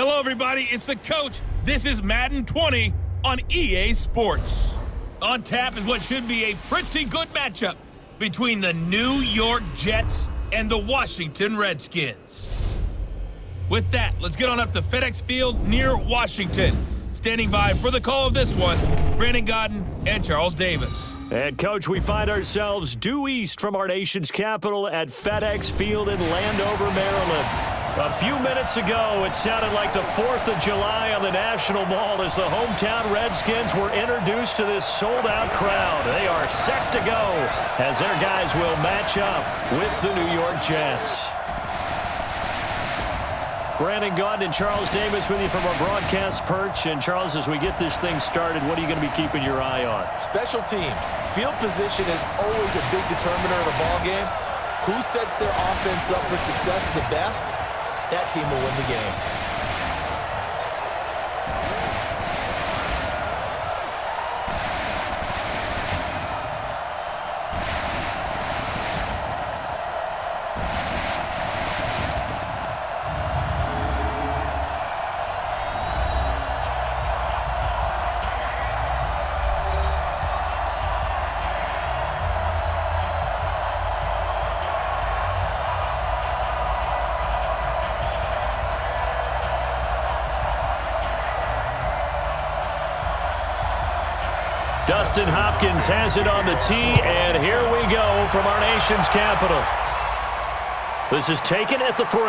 Hello, everybody. It's the coach. This is Madden 20 on EA Sports. On tap is what should be a pretty good matchup between the New York Jets and the Washington Redskins. With that, let's get on up to FedEx Field near Washington. Standing by for the call of this one, Brandon Godden and Charles Davis. And, Coach, we find ourselves due east from our nation's capital at FedEx Field in Landover, Maryland. A few minutes ago, it sounded like the 4th of July on the National Mall as the hometown Redskins were introduced to this sold-out crowd. They are set to go as their guys will match up with the New York Jets. Brandon Godden and Charles Davis with you from our broadcast perch. And, Charles, as we get this thing started, what are you going to be keeping your eye on? Special teams. Field position is always a big determiner of a ball game. Who sets their offense up for success the best, that team will win the game. Dustin Hopkins has it on the tee, and here we go from our nation's capital. This is taken at the 3.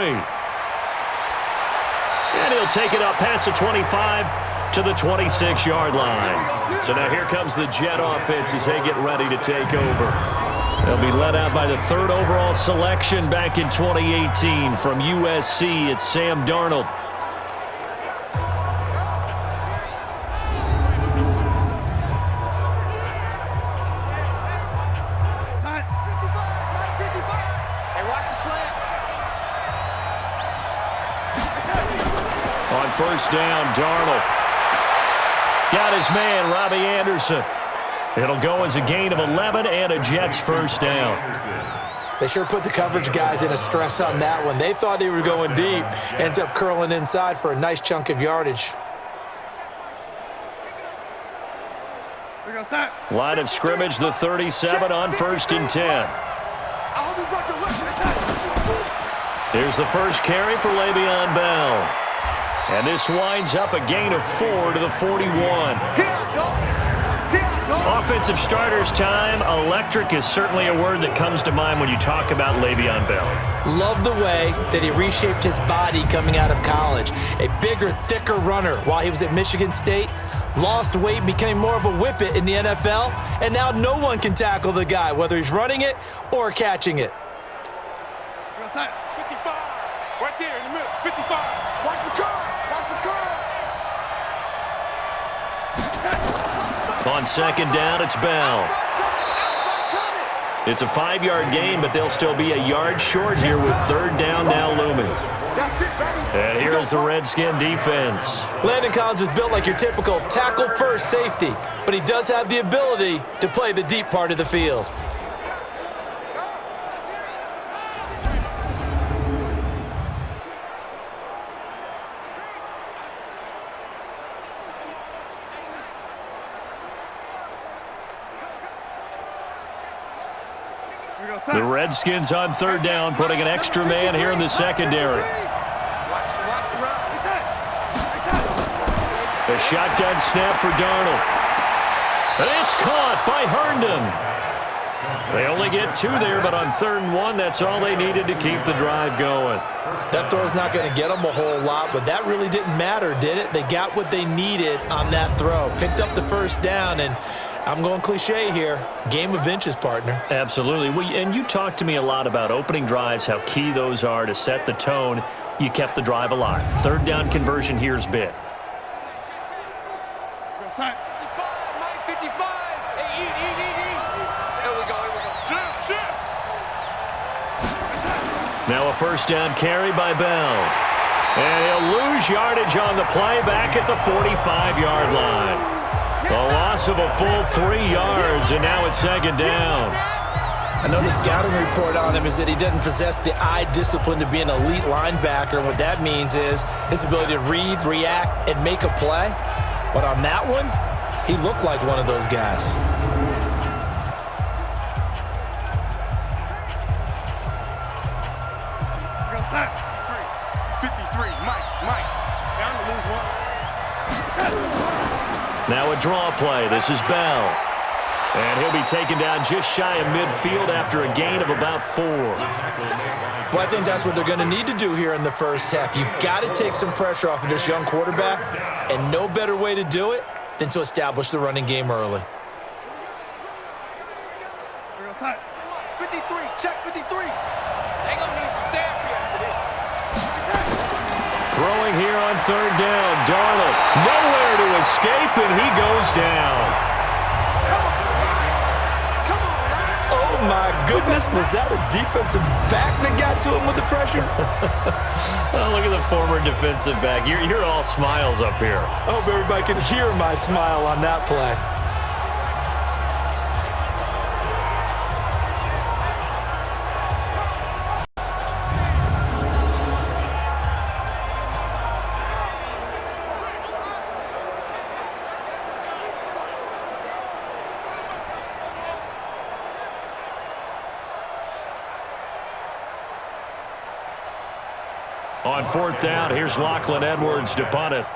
And he'll take it up past the 25 to the 26-yard line. So now here comes the Jet offense as they get ready to take over. They'll be led out by the 3rd overall selection back in 2018 from USC. It's Sam Darnold. First down, Darnold. Got his man, Robbie Anderson. It'll go as a gain of 11 and a Jets first down. They sure put the coverage guys in a stress on that one. They thought they were going deep. Ends up curling inside for a nice chunk of yardage. Line of scrimmage, the 37 on 1st and 10. Here's the first carry for Le'Veon Bell. And this winds up a gain of 4 to the 41. Offensive starters time. Electric is certainly a word that comes to mind when you talk about Le'Veon Bell. Love the way that he reshaped his body coming out of college. A bigger, thicker runner while he was at Michigan State. Lost weight, became more of a whippet in the NFL. And now no one can tackle the guy, whether he's running it or catching it. 55. Right there in the middle. 55. Watch the curve. On 2nd down, it's Bell. It's a 5-yard gain, but they'll still be a yard short here with 3rd down now looming. And here is the Redskin defense. Landon Collins is built like your typical tackle-first safety, but he does have the ability to play the deep part of the field. The Redskins on 3rd down, putting an extra man here in the secondary. The shotgun snap for Darnold. And it's caught by Herndon. They only get 2 there, but on 3rd and 1, that's all they needed to keep the drive going. That throw's not going to get them a whole lot, but that really didn't matter, did it? They got what they needed on that throw. Picked up the first down, and I'm going cliche here. Game of inches, partner. Absolutely. And you talked to me a lot about opening drives, how key those are to set the tone. You kept the drive alive. 3rd down conversion here's big. Now a 1st down carry by Bell. And he'll lose yardage on the play back at the 45-yard line. A loss of a full 3 yards, and now it's 2nd down. I know the scouting report on him is that he doesn't possess the eye discipline to be an elite linebacker. And what that means is his ability to read, react, and make a play. But on that one, he looked like one of those guys. Set. 53, Mike. Down to lose one. Now a draw play. This is Bell. And he'll be taken down just shy of midfield after a gain of about 4. Well, I think that's what they're going to need to do here in the first half. You've got to take some pressure off of this young quarterback, and no better way to do it than to establish the running game early. 53, check 53. They gonna need some therapy after this. Throwing here on 3rd down. Darnold nowhere to escape, and he goes down. Oh, my goodness. Was that a defensive back that got to him with the pressure? Oh, look at the former defensive back. You're all smiles up here. I hope everybody can hear my smile on that play. On 4th down, here's Lachlan Edwards to punt it.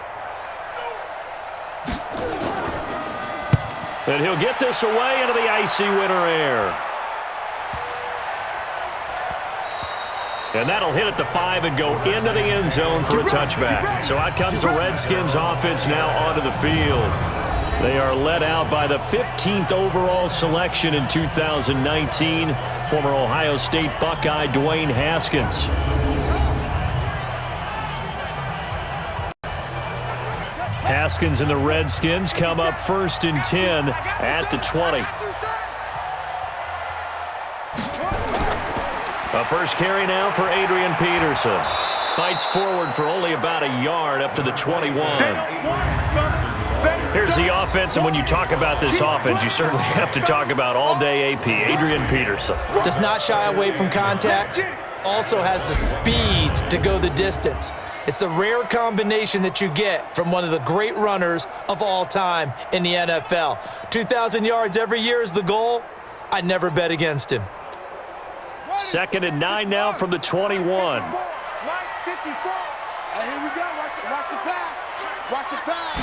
And he'll get this away into the icy winter air. And that'll hit at the 5 and go into the end zone for a touchback. So out comes the Redskins offense now onto the field. They are led out by the 15th overall selection in 2019, former Ohio State Buckeye Dwayne Haskins. Haskins and the Redskins come up 1st and 10 at the 20. A first carry now for Adrian Peterson. Fights forward for only about a yard up to the 21. Here's the offense, and when you talk about this offense, you certainly have to talk about all-day AP, Adrian Peterson. Does not shy away from contact. Also has the speed to go the distance. It's the rare combination that you get from one of the great runners of all time in the NFL. 2,000 yards every year is the goal. I'd never bet against him. 2nd and 9 now from the 21. Here we go. Watch the pass. Watch the pass.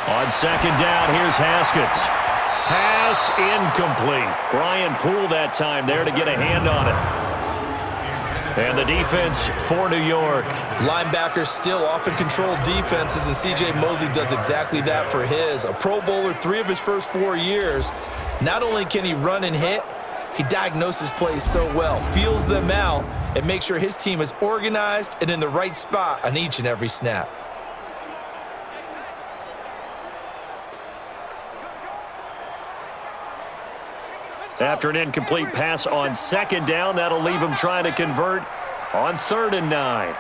On 2nd down, here's Haskins. Pass incomplete. Brian Poole that time there to get a hand on it. And the defense for New York. Linebackers still often control defenses, and C.J. Mosley does exactly that for his. A Pro Bowler 3 of his first 4 years. Not only can he run and hit, he diagnoses plays so well, feels them out, and makes sure his team is organized and in the right spot on each and every snap. After an incomplete pass on 2nd down, that'll leave him trying to convert on 3rd and 9.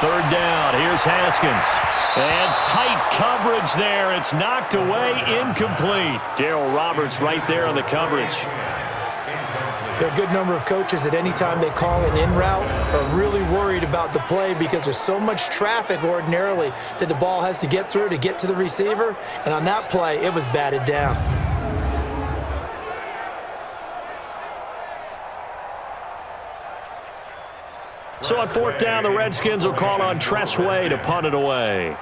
3rd down, here's Haskins. And tight coverage there. It's knocked away, incomplete. Darryl Roberts right there on the coverage. There are a good number of coaches that any time they call an in route are really worried about the play because there's so much traffic ordinarily that the ball has to get through to get to the receiver. And on that play, it was batted down. So on 4th down, the Redskins will call on Tress Way to punt it away.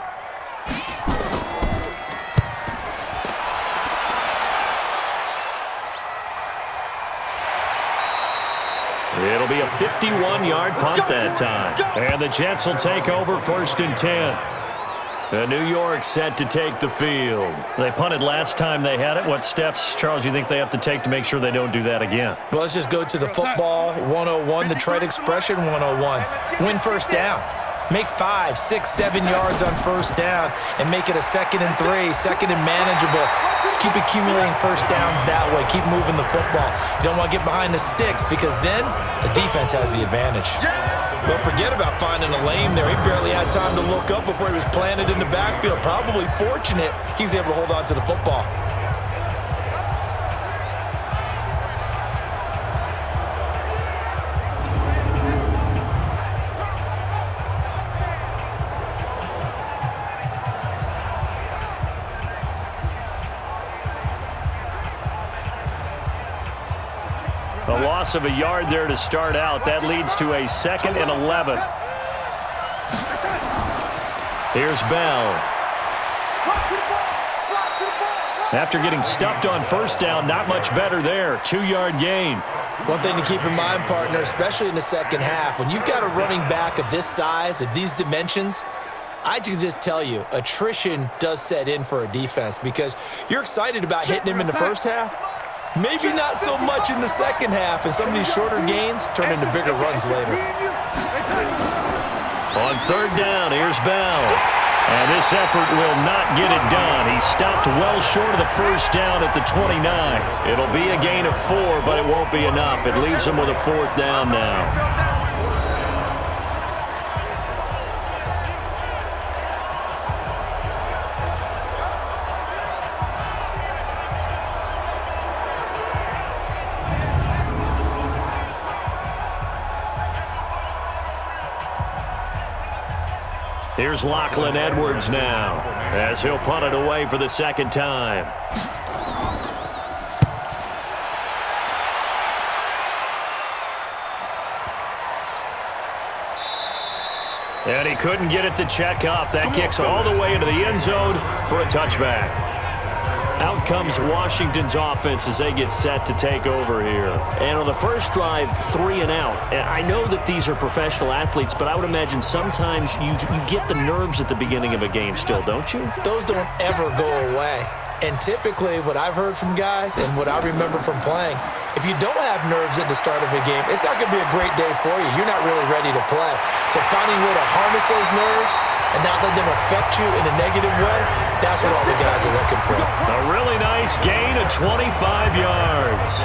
It'll be a 51-yard punt that time. And the Jets will take over 1st and 10. New York set to take the field. They punted last time they had it. What steps, Charles, you think they have to take to make sure they don't do that again? Well, let's just go to the football 101, the trade expression 101. Win 1st down. Make 5, 6, 7 yards on 1st down and make it a 2nd and 3, 2nd and manageable. Keep accumulating 1st downs that way. Keep moving the football. You don't want to get behind the sticks because then the defense has the advantage. But forget about finding a lane there. He barely had time to look up before he was planted in the backfield. Probably fortunate he was able to hold on to the football. A loss of a yard there to start out. That leads to a 2nd and 11. Here's Bell. After getting stuffed on first down, not much better there. 2-yard gain. One thing to keep in mind, partner, especially in the second half, when you've got a running back of this size, of these dimensions, I can just tell you, attrition does set in for a defense because you're excited about hitting him in the first half. Maybe not so much in the second half, and some of these shorter gains turn into bigger runs later. On 3rd down, here's Bell. And this effort will not get it done. He stopped well short of the first down at the 29. It'll be a gain of 4, but it won't be enough. It leaves him with a 4th down now. Here's Lachlan Edwards now, as he'll punt it away for the 2nd time. And he couldn't get it to check up. That kicks all the way into the end zone for a touchback. Out comes Washington's offense as they get set to take over here. And on the first drive, 3 and out. And I know that these are professional athletes, but I would imagine sometimes you get the nerves at the beginning of a game still, don't you? Those don't ever go away. And typically, what I've heard from guys and what I remember from playing, if you don't have nerves at the start of a game, it's not going to be a great day for you. You're not really ready to play. So finding a way to harness those nerves and not let them affect you in a negative way, that's what all the guys are looking for. A really nice gain of 25 yards.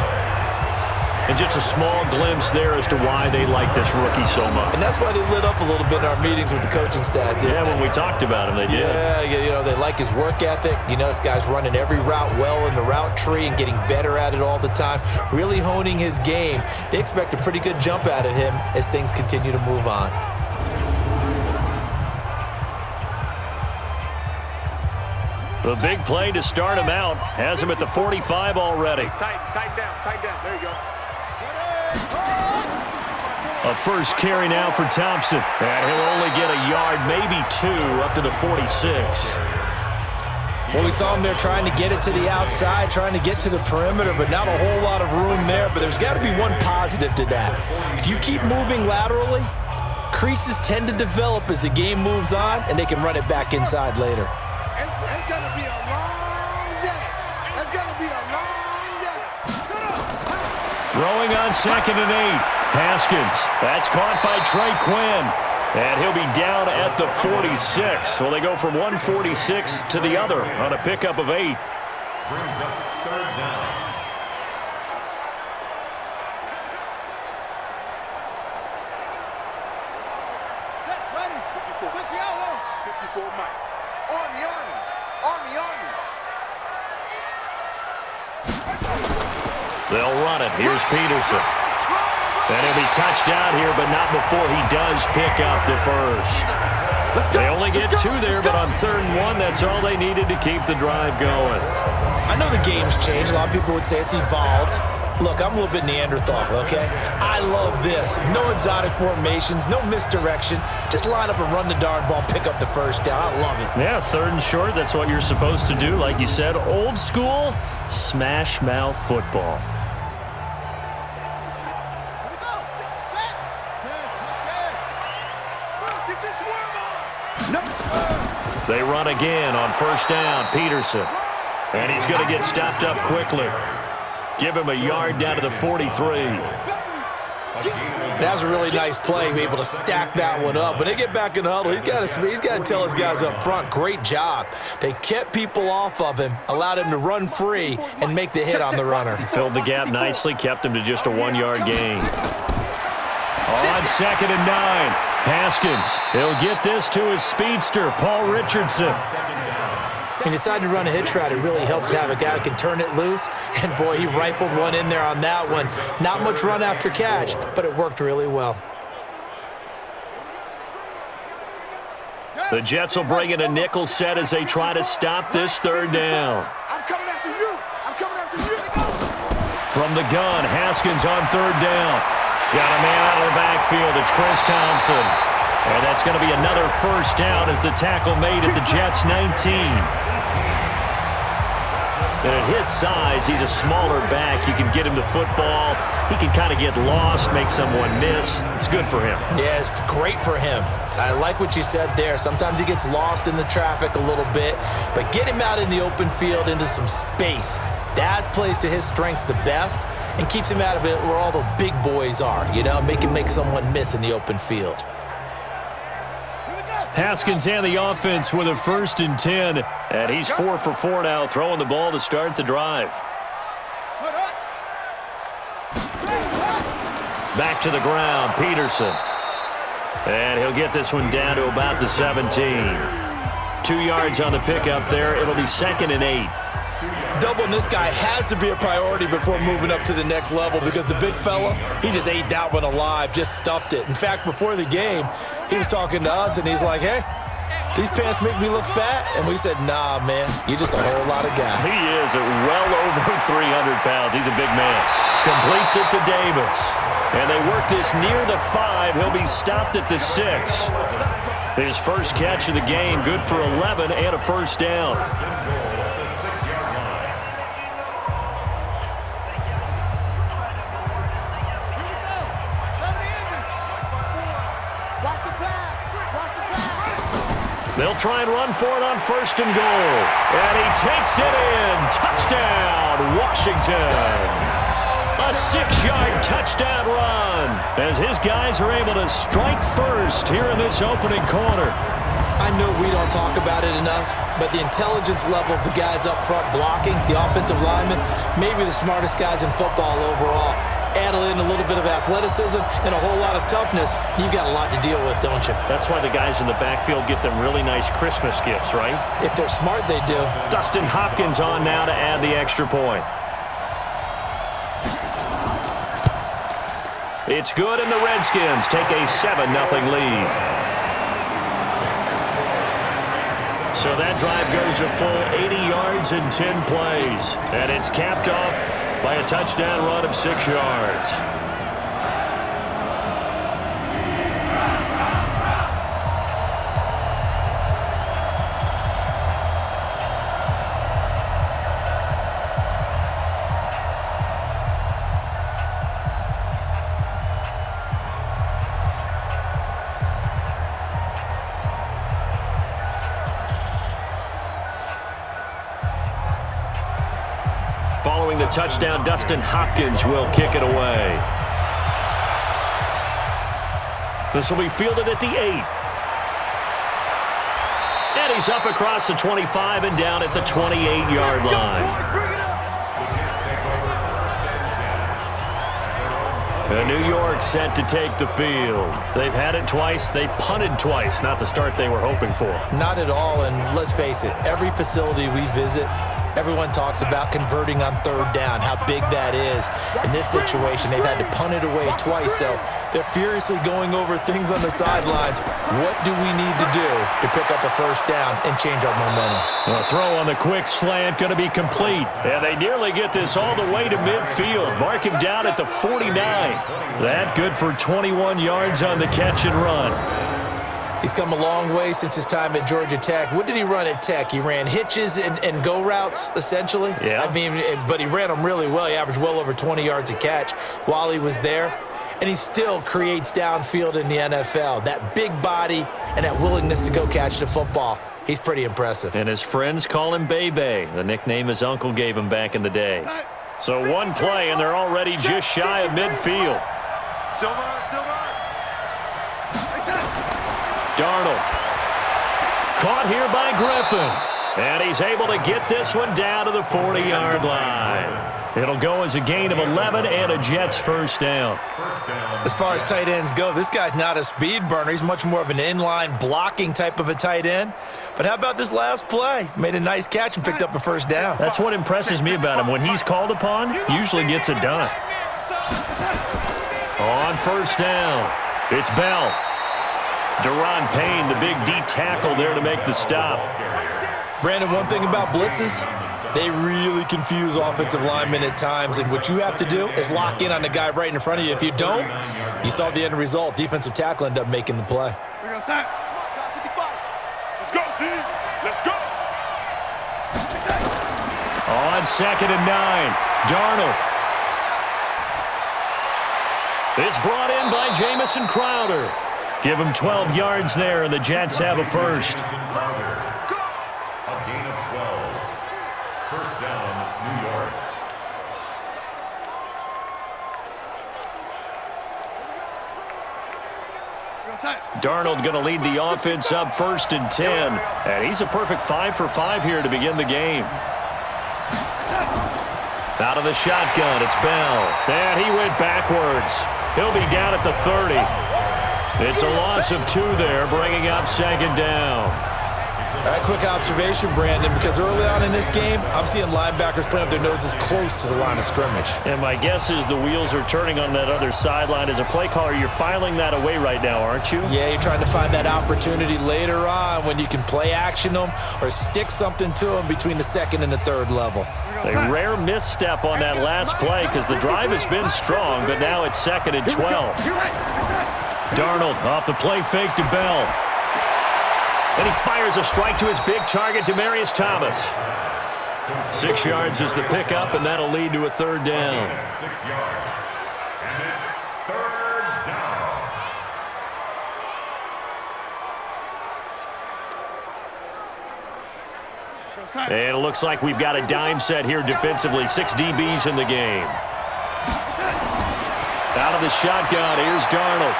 And just a small glimpse there as to why they like this rookie so much. And that's why they lit up a little bit in our meetings with the coaching staff, didn't Yeah, they? when we talked about him, they did. Yeah, you know, they like his work ethic. You know, this guy's running every route well in the route tree and getting better at it all the time, really honing his game. They expect a pretty good jump out of him as things continue to move on. The big play to start him out has him at the 45 already. Tight down. There you go. A first carry now for Thompson. And he'll only get a yard, maybe 2, up to the 46. Well, we saw him there trying to get it to the outside, trying to get to the perimeter, but not a whole lot of room there. But there's got to be one positive to that. If you keep moving laterally, creases tend to develop as the game moves on, and they can run it back inside later. It's going to be a long day. It's going to be a long day. Throwing on 2nd and 8. Haskins. That's caught by Trey Quinn. And he'll be down at the 46. So they go from 146 to the other on a pickup of 8. Brings up 3rd down. Set, ready. 60 out. 54 Mike. Army. They'll run it. Here's Peterson. And he'll be touched out here, but not before he does pick up the first. They only get 2 there, but on 3rd and 1, that's all they needed to keep the drive going. I know the game's changed. A lot of people would say it's evolved. Look, I'm a little bit Neanderthal, okay? I love this. No exotic formations, no misdirection. Just line up and run the darn ball, pick up the first down. I love it. Yeah, 3rd and short, that's what you're supposed to do. Like you said, old school, smash mouth football. They run again on 1st down, Peterson. And he's going to get stopped up quickly. Give him a yard down to the 43. That was a really nice play, be able to stack that one up. When they get back in the huddle, he's got to tell his guys up front, great job. They kept people off of him, allowed him to run free and make the hit on the runner. Filled the gap nicely, kept him to just a 1-yard gain. On 2nd and 9. Haskins, he'll get this to his speedster, Paul Richardson. He decided to run a hitch route. It really helped to have a guy who can turn it loose. And, boy, he rifled one in there on that one. Not much run after catch, but it worked really well. The Jets will bring in a nickel set as they try to stop this 3rd down. I'm coming after you. From the gun, Haskins on third down. Got a man out of the backfield. It's Chris Thompson. And that's going to be another first down as the tackle made at the Jets' 19. And at his size, he's a smaller back. You can get him the football. He can kind of get lost, make someone miss. It's good for him. Yeah, it's great for him. I like what you said there. Sometimes he gets lost in the traffic a little bit, but get him out in the open field into some space. That plays to his strengths the best and keeps him out of it where all the big boys are, you know, make someone miss in the open field. Haskins and the offense with a 1st and 10. And he's 4 for 4 now, throwing the ball to start the drive. Back to the ground, Peterson. And he'll get this one down to about the 17. 2 yards on the pickup there. It'll be 2nd and 8. Doubling this guy has to be a priority before moving up to the next level because the big fella, he just ate that one alive, just stuffed it. In fact, before the game, he was talking to us, and he's like, hey, these pants make me look fat. And we said, nah, man, you're just a whole lot of guy. He is at well over 300 pounds. He's a big man. Completes it to Davis. And they work this near the 5. He'll be stopped at the 6. His first catch of the game, good for 11 and a first down. They'll try and run for it on 1st and goal. And he takes it in. Touchdown, Washington. A 6-yard touchdown run as his guys are able to strike first here in this opening quarter. I know we don't talk about it enough, but the intelligence level of the guys up front blocking, the offensive linemen, maybe the smartest guys in football overall. Add in a little bit of athleticism and a whole lot of toughness, you've got a lot to deal with, don't you? That's why the guys in the backfield get them really nice Christmas gifts, right? If they're smart, they do. Dustin Hopkins on now to add the extra point. It's good, and the Redskins take a 7-0 lead. So that drive goes a full 80 yards in 10 plays. And it's capped off by a touchdown run of 6 yards. Following the touchdown, Dustin Hopkins will kick it away. This will be fielded at the 8. And he's up across the 25 and down at the 28-yard line. And New York set to take the field. They've had it twice. They've punted twice. Not the start they were hoping for. Not at all, and let's face it, every facility we visit, everyone talks about converting on 3rd down, how big that is. In this situation, they've had to punt it away twice, so they're furiously going over things on the sidelines. What do we need to do to pick up a 1st down and change our momentum? A throw on the quick slant going to be complete. And they nearly get this all the way to midfield. Mark him down at the 49. That good for 21 yards on the catch and run. He's come a long way since his time at Georgia Tech. What did he run at Tech? He ran hitches and go routes, essentially. Yeah. I mean, but he ran them really well. He averaged well over 20 yards a catch while he was there. And he still creates downfield in the NFL. That big body and that willingness to go catch the football. He's pretty impressive. And his friends call him Bebe, the nickname his uncle gave him back in the day. So one play, and they're already just shy of midfield. Silver. Darnold. Caught here by Griffin. And he's able to get this one down to the 40-yard line. It'll go as a gain of 11 and a Jets 1st down. As far as tight ends go, this guy's not a speed burner. He's much more of an inline blocking type of a tight end. But how about this last play? Made a nice catch and picked up a 1st down. That's what impresses me about him. When he's called upon, usually gets it done. On 1st down, it's Bell. Deron Payne, the big D tackle there to make the stop. Brandon, one thing about blitzes, They really confuse offensive linemen at times, and what you have to do is lock in on the guy right in front of you. If you don't, you saw the end result. Defensive tackle ended up making the play. Let's go, team. Let's go. On 2nd and 9, Darnold. It's brought in by Jamison Crowder. Give him 12 yards there, and the Jets have a first. A gain of 12. First down, New York. Darnold going to lead the offense up 1st and 10. And he's a perfect 5 for 5 here to begin the game. Out of the shotgun, it's Bell. And he went backwards. He'll be down at the 30. It's a loss of 2 there, bringing up 2nd down. A quick observation, Brandon, because early on in this game, I'm seeing linebackers putting up their noses close to the line of scrimmage. And my guess is the wheels are turning on that other sideline. As a play caller, you're filing that away right now, aren't you? Yeah, you're trying to find that opportunity later on when you can play action them or stick something to them between the 2nd and the 3rd level. A rare misstep on that last play because the drive has been strong, but now it's 2nd and 12. Darnold off the play fake to Bell. Then he fires a strike to his big target, Demaryius Thomas. 6 yards is the pickup, and that'll lead to a 3rd down. 6 yards. And it's 3rd down. And it looks like we've got a dime set here defensively. 6 DBs in the game. Out of the shotgun, here's Darnold.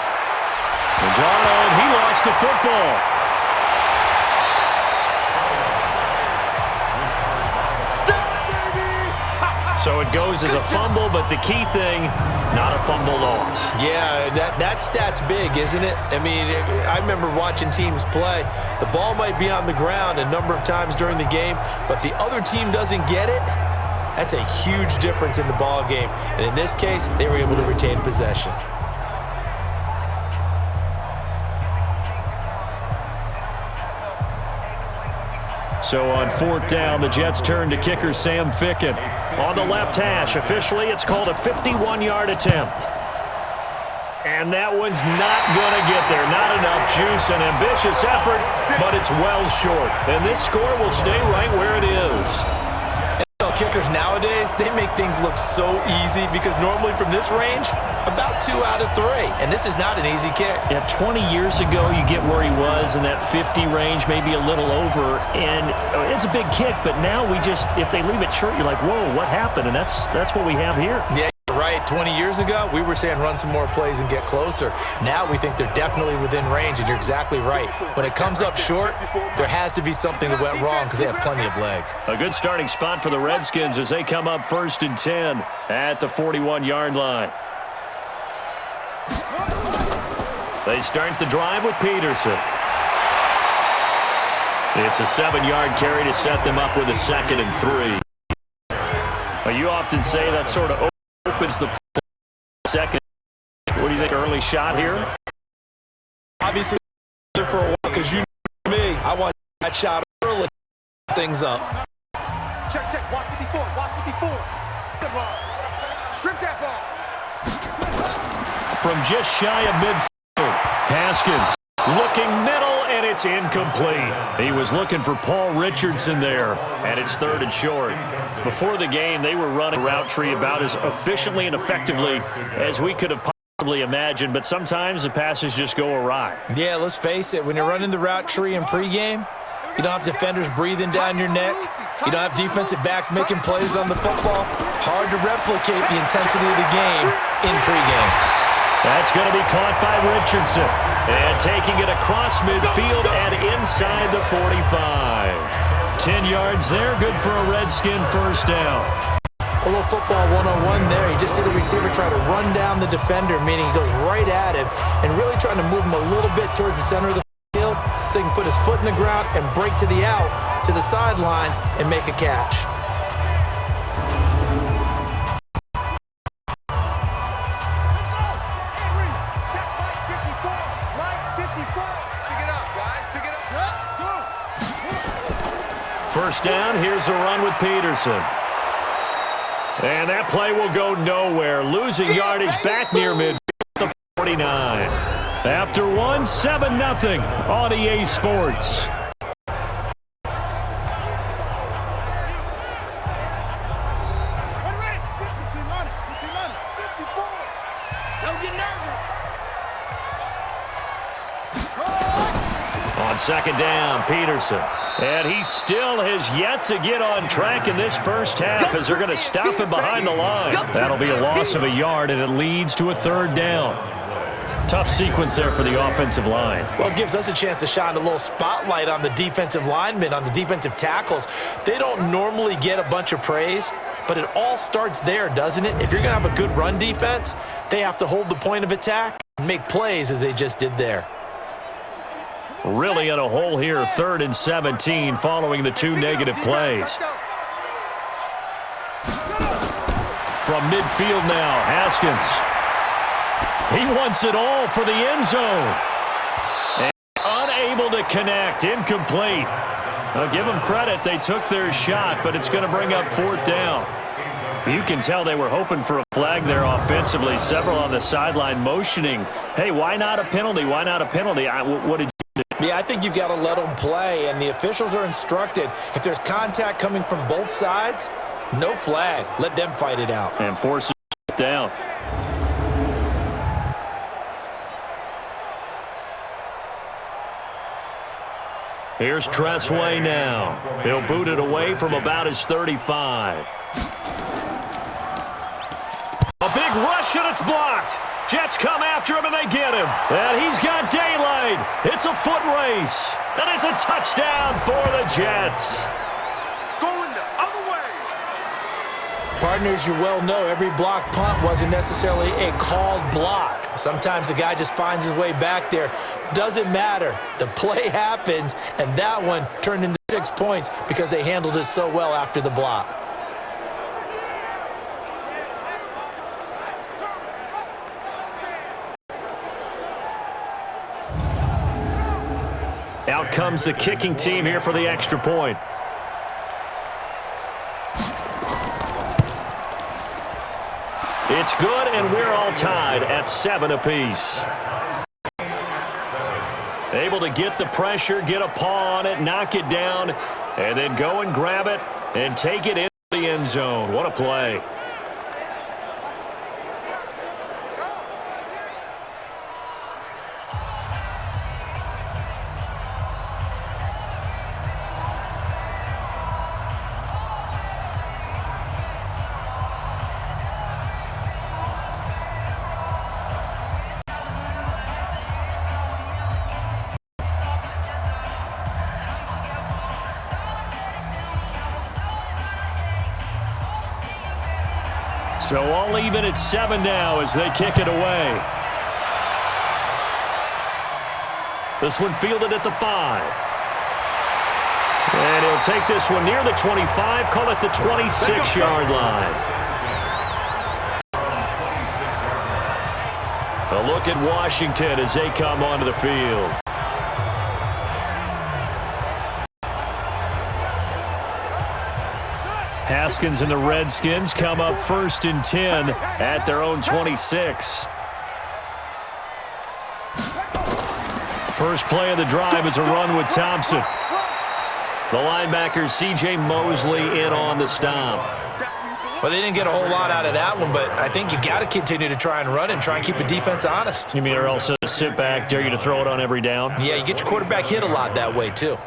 And Darnold, he lost the football. So it goes as a fumble, but the key thing, not a fumble loss. Yeah, that stat's big, isn't it? I mean, I remember watching teams play. The ball might be on the ground a number of times during the game, but the other team doesn't get it. That's a huge difference in the ball game. And in this case, they were able to retain possession. So on 4th down, the Jets turn to kicker Sam Ficken. On the left hash, officially it's called a 51-yard attempt. And that one's not going to get there. Not enough juice, an ambitious effort, but it's well short. And this score will stay right where it is. Kickers nowadays, they make things look so easy because normally from this range, about 2 out of 3. And this is not an easy kick. Yeah, 20 years ago, you get where he was in that 50 range, maybe a little over, and it's a big kick. But now we just, if they leave it short, you're like, whoa, what happened? And that's what we have here. Yeah, you're right. 20 years ago, we were saying run some more plays and get closer. Now we think they're definitely within range, and you're exactly right. When it comes up short, there has to be something that went wrong because they have plenty of leg. A good starting spot for the Redskins as they come up 1st and 10 at the 41-yard line. They start the drive with Peterson. It's a 7-yard carry to set them up with a 2nd and 3. Well, you often say that sort of opens the second. What do you think, early shot here? Obviously, for a while, because you know me, I want that shot early. Things up. Check, check. Watch 54. Watch 54. Good ball. Strip that ball. From just shy of midfield, Haskins looking middle, and it's incomplete. He was looking for Paul Richardson there, and it's 3rd and short. Before the game, they were running a route tree about as efficiently and effectively as we could have possibly imagined, but sometimes the passes just go awry. Yeah, let's face it. When you're running the route tree in pregame, you don't have defenders breathing down your neck. You don't have defensive backs making plays on the football. Hard to replicate the intensity of the game in pregame. That's going to be caught by Richardson. And taking it across midfield and inside the 45. 10 yards there, good for a Redskin first down. A little football 101 there. You just see the receiver try to run down the defender, meaning he goes right at him and really trying to move him a little bit towards the center of the field so he can put his foot in the ground and break to the out, to the sideline, and make a catch. first down. Here's a run with Peterson. And that play will go nowhere. Losing yardage back near midfield at the 49. After one, 7-0 on EA Sports. On second down, Peterson. And he still has yet to get on track in this first half as they're going to stop him behind the line. That'll be a loss of a yard, and it leads to a third down. Tough sequence there for the offensive line. Well, it gives us a chance to shine a little spotlight on the defensive linemen, on the defensive tackles. They don't normally get a bunch of praise, but it all starts there, doesn't it? If you're going to have a good run defense, they have to hold the point of attack and make plays as they just did there. Really in a hole here, 3rd and 17 following the 2 negative plays. From midfield now, Haskins. He wants it all for the end zone. And unable to connect, incomplete. I'll give them credit, they took their shot, but it's going to bring up 4th down. You can tell they were hoping for a flag there offensively. Several on the sideline motioning, hey, why not a penalty? Why not a penalty? What did you do? Yeah, I think you've got to let them play, and the officials are instructed. If there's contact coming from both sides, no flag. Let them fight it out. And force it down. Here's Tressway now. He'll boot it away from about his 35. A big rush, and it's blocked. Jets come after him, and they get him. And he's got daylight. It's a foot race. And it's a touchdown for the Jets. Going the other way. Partners, you well know every block punt wasn't necessarily a called block. Sometimes the guy just finds his way back there. Doesn't matter. The play happens, and that one turned into 6 points because they handled it so well after the block. Out comes the kicking team here for the extra point. It's good, and we're all tied at 7 apiece. Able to get the pressure, get a paw on it, knock it down, and then go and grab it and take it into the end zone. What a play. So all even at 7 now as they kick it away. This one fielded at the 5. And he'll take this one near the 25, call it the 26-yard line. A look at Washington as they come onto the field. Haskins and the Redskins come up 1st and 10 at their own 26. First play of the drive is a run with Thompson. The linebacker C.J. Mosley in on the stop. Well, they didn't get a whole lot out of that one, but I think you've got to continue to try and run and try and keep the defense honest. You mean or else sit back, dare you to throw it on every down? Yeah, you get your quarterback hit a lot that way, too.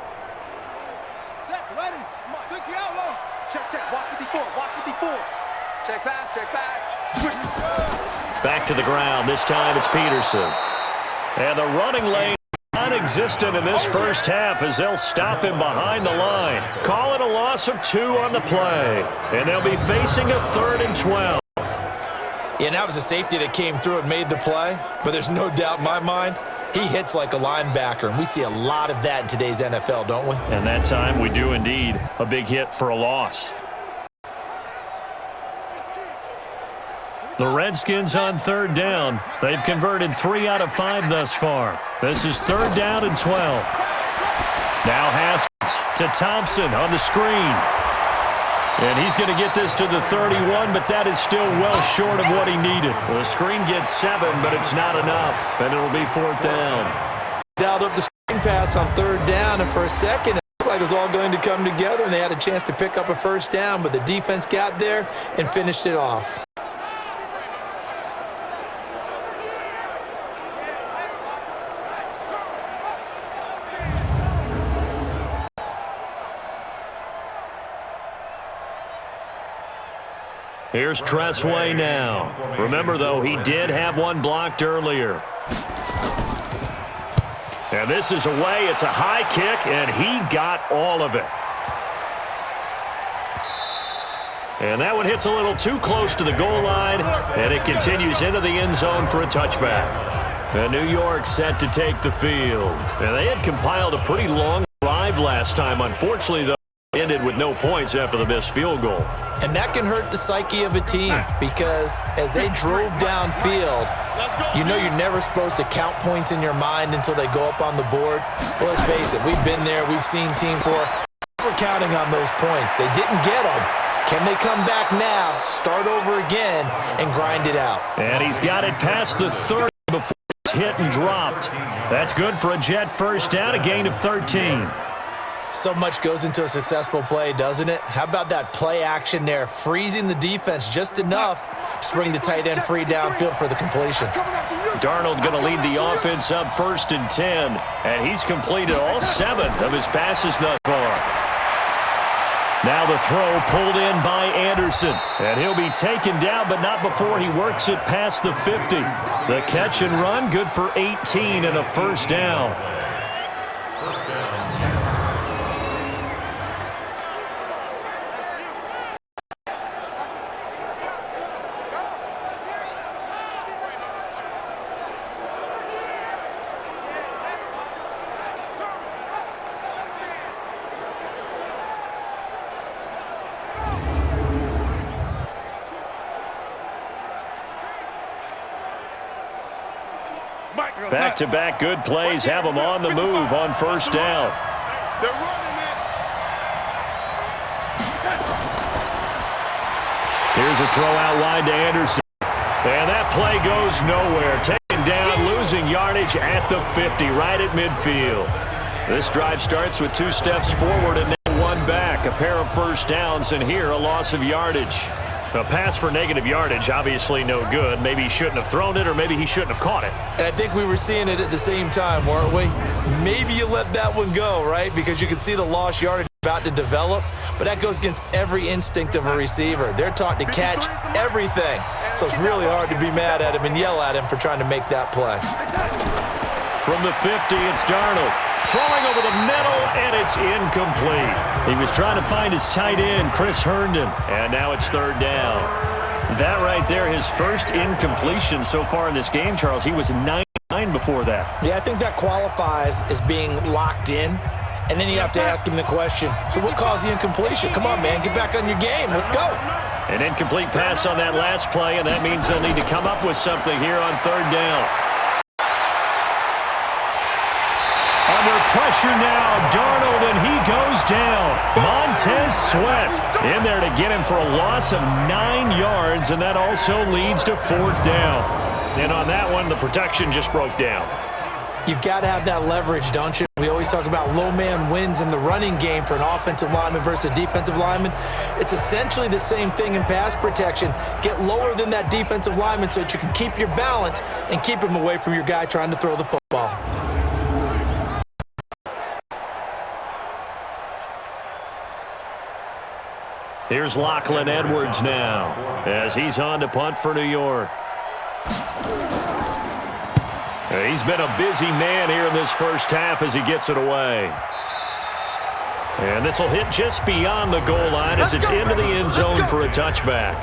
Check back, check back. Back to the ground. This time it's Peterson. And the running lane non-existent in this first half as they'll stop him behind the line. Call it a loss of 2 on the play. And they'll be facing a 3rd and 12. Yeah, and that was a safety that came through and made the play. But there's no doubt in my mind, he hits like a linebacker. And we see a lot of that in today's NFL, don't we? And that time we do indeed. A big hit for a loss. The Redskins on 3rd down. They've converted 3 out of 5 thus far. This is 3rd down and 12. Now Haskins. to Thompson on the screen. And he's going to get this to the 31, but that is still well short of what he needed. The screen gets 7, but it's not enough, and it'll be 4th down. Dialed up the screen pass on 3rd down, and for a second, it looked like it was all going to come together, and they had a chance to pick up a 1st down, but the defense got there and finished it off. Here's Tressway now. Remember, though, he did have one blocked earlier. And this is away. It's a high kick, and he got all of it. And that one hits a little too close to the goal line, and it continues into the end zone for a touchback. And New York set to take the field. And they had compiled a pretty long drive last time. Unfortunately, though, it ended with no points after the missed field goal. And that can hurt the psyche of a team because as they drove downfield, you know you're never supposed to count points in your mind until they go up on the board. But let's face it, we've been there. We've seen teams where we're counting on those points. They didn't get them. Can they come back now, start over again, and grind it out? And he's got it past the 30 before it's hit and dropped. That's good for a Jet 1st down, a gain of 13. So much goes into a successful play, doesn't it? How about that play action there, freezing the defense just enough to bring the tight end free downfield for the completion. Darnold going to lead the offense up 1st and 10, and he's completed all 7 of his passes thus far. Now the throw pulled in by Anderson, and he'll be taken down, but not before he works it past the 50. The catch and run, good for 18 and a 1st down. Back-to-back good plays have them on the move on 1st down. They're running it. Here's a throw out wide to Anderson. And that play goes nowhere. Taken down, losing yardage at the 50, right at midfield. This drive starts with 2 steps forward and then 1 back. A pair of 1st downs, and here a loss of yardage. A pass for negative yardage, obviously no good. Maybe he shouldn't have thrown it, or maybe he shouldn't have caught it. And I think we were seeing it at the same time, weren't we? Maybe you let that one go, right? Because you can see the lost yardage about to develop, but that goes against every instinct of a receiver. They're taught to catch everything. So it's really hard to be mad at him and yell at him for trying to make that play. From the 50, it's Darnold. Throwing over the middle, and it's incomplete. He was trying to find his tight end, Chris Herndon, and now it's 3rd down. That right there, his first incompletion so far in this game, Charles. He was 9 before that. Yeah, I think that qualifies as being locked in, and then you have to ask him the question, so what caused the incompletion? Come on, man, get back on your game. Let's go. An incomplete pass on that last play, and that means they'll need to come up with something here on 3rd down. Under pressure now, Darnold, and he goes down. Montez Sweat in there to get him for a loss of 9 yards, and that also leads to 4th down. And on that one, the protection just broke down. You've got to have that leverage, don't you? We always talk about low man wins in the running game for an offensive lineman versus a defensive lineman. It's essentially the same thing in pass protection. Get lower than that defensive lineman so that you can keep your balance and keep him away from your guy trying to throw the football. Here's Lachlan Edwards now as he's on to punt for New York. He's been a busy man here in this 1st half as he gets it away. And this will hit just beyond the goal line as it's into the end zone for a touchback.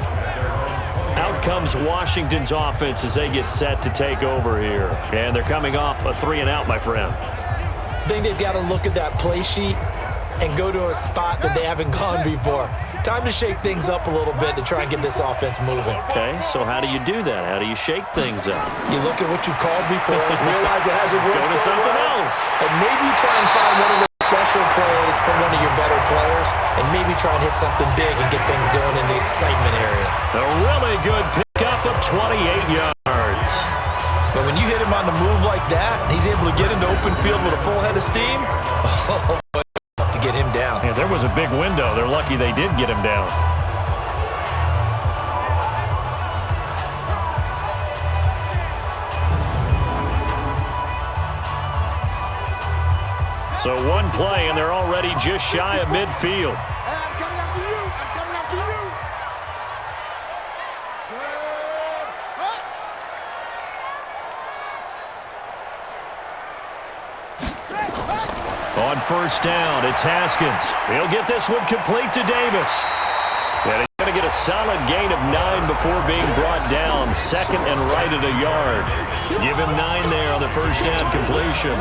Out comes Washington's offense as they get set to take over here. And they're coming off a 3-and-out, my friend. I think they've got to look at that play sheet and go to a spot that they haven't gone before. Time to shake things up a little bit to try and get this offense moving. Okay, so how do you do that? How do you shake things up? You look at what you've called before, realize it hasn't worked Go to something else. and maybe try and find one of those special special plays from one of your better players and maybe try and hit something big and get things going in the excitement area. A really good pickup of 28 yards. But when you hit him on the move like that, and he's able to get into open field with a full head of steam, oh, tough to get him down. Yeah, there was a big window. They're lucky they did get him down. So one play, and they're already just shy of midfield. I'm coming after you. I'm coming after you. On first down, it's Haskins. He'll get this one complete to Davis. And he's going to get a solid gain of 9 before being brought down. Second and right at a yard. Give him 9 there on the first down completion.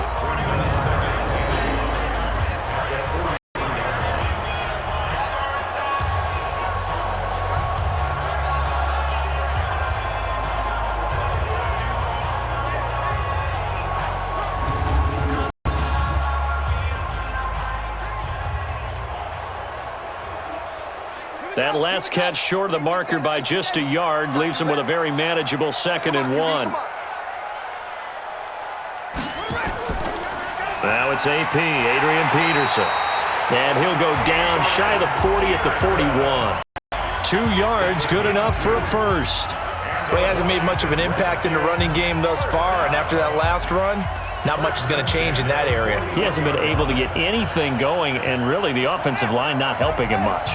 That last catch short of the marker by just a yard leaves him with a very manageable 2nd and 1. Now it's AP, Adrian Peterson. And he'll go down shy of the 40 at the 41. 2 yards, good enough for a first. Well, he hasn't made much of an impact in the running game thus far, and after that last run, not much is going to change in that area. He hasn't been able to get anything going, and really the offensive line not helping him much.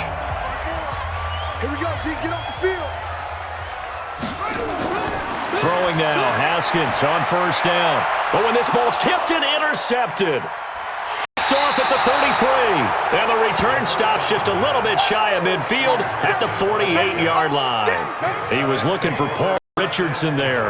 Here we go, D. Get off the field. Throwing now, Haskins on first down. But when this ball's tipped and intercepted. Off at the 33. And the return stops just a little bit shy of midfield at the 48-yard line. He was looking for Paul Richardson there.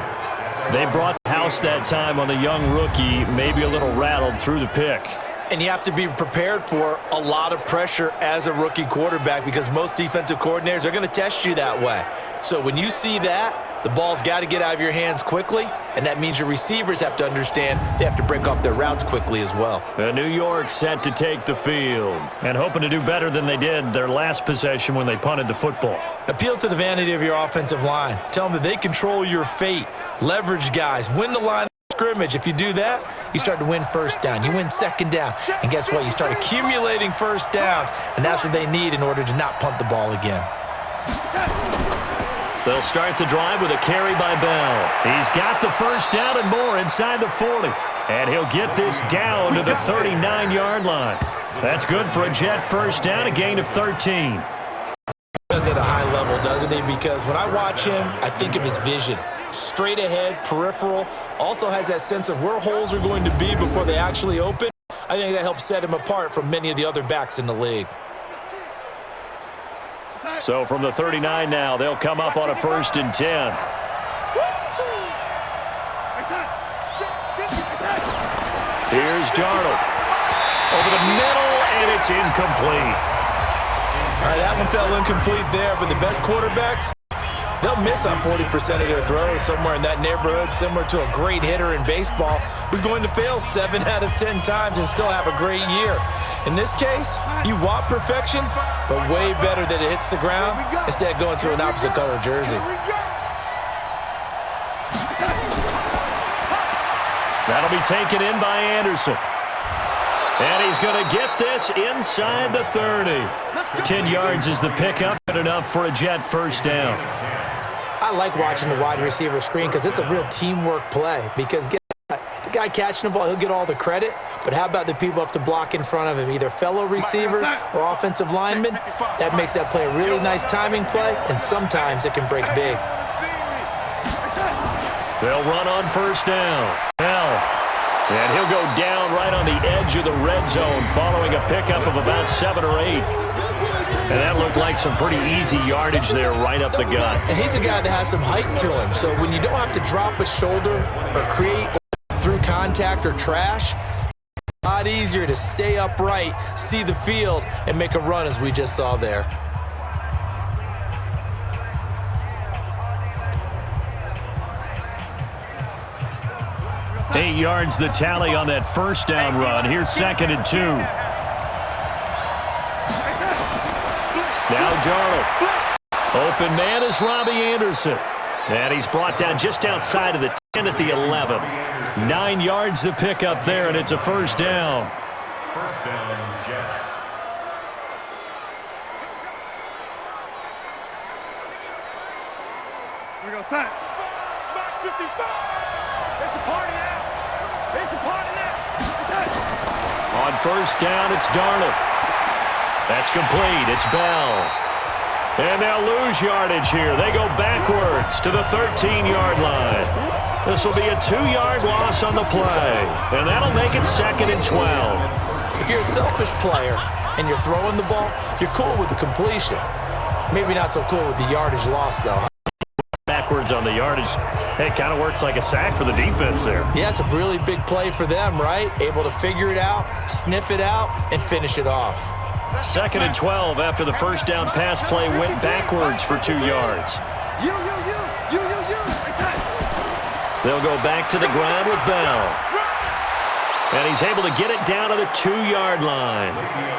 They brought the house that time on the young rookie, maybe a little rattled through the pick. And you have to be prepared for a lot of pressure as a rookie quarterback because most defensive coordinators are going to test you that way. So when you see that, the ball's got to get out of your hands quickly, and that means your receivers have to understand they have to break off their routes quickly as well. New York set to take the field and hoping to do better than they did their last possession when they punted the football. Appeal to the vanity of your offensive line. Tell them that they control your fate. Leverage guys. Win the line. Scrimmage. If you do that, you start to win first down. You win second down. And guess what? You start accumulating first downs, and that's what they need in order to not punt the ball again. They'll start the drive with a carry by Bell. He's got the first down and more inside the 40. And he'll get this down to the 39-yard line. That's good for a Jet first down, a gain of 13. He does at a high level, doesn't he? Because when I watch him, I think of his vision. Straight ahead, peripheral, also has that sense of where holes are going to be before they actually open. I think that helps set him apart from many of the other backs in the league. So from the 39 now, they'll come up on a 1st and 10. Here's Darnold. Over the middle, and it's incomplete. All right, that one fell incomplete there, but the best quarterbacks, they'll miss on 40% of their throws somewhere in that neighborhood, similar to a great hitter in baseball who's going to fail 7 out of 10 times and still have a great year. In this case, you want perfection, but way better that it hits the ground instead of going to an opposite color jersey. That'll be taken in by Anderson. And he's going to get this inside the 30. 10 yards is the pickup, and enough for a Jet first down. I like watching the wide receiver screen because it's a real teamwork play. Because the guy catching the ball, he'll get all the credit, but how about the people who have to block in front of him, either fellow receivers or offensive linemen? That makes that play a really nice timing play, and sometimes it can break big. They'll run on first down. Bell. And he'll go down right on the edge of the red zone following a pickup of about 7 or 8. And that looked like some pretty easy yardage there right up the gut. And he's a guy that has some height to him, so when you don't have to drop a shoulder or create through contact or trash, it's a lot easier to stay upright, see the field, and make a run as we just saw there. Eight yards the tally on that first down run. Here's 2nd and 2. Darnold. Open man is Robbie Anderson. And he's brought down just outside of the 10 at the 11. 9 yards to pick up there, and it's a first down. First down, Jets. Here we go, set. Back 55. It's a party now. It's a party now. On first down, it's Darnold. That's complete. It's Bell. And they'll lose yardage here. They go backwards to the 13-yard line. This will be a 2-yard loss on the play. And that'll make it 2nd and 12. If you're a selfish player and you're throwing the ball, you're cool with the completion. Maybe not so cool with the yardage loss, though. Backwards on the yardage. Hey, it kind of works like a sack for the defense there. Yeah, it's a really big play for them, right? Able to figure it out, sniff it out, and finish it off. 2nd and 12 after the first down pass play went backwards for 2 yards. You. They'll go back to the ground with Bell. And he's able to get it down to the 2-yard line.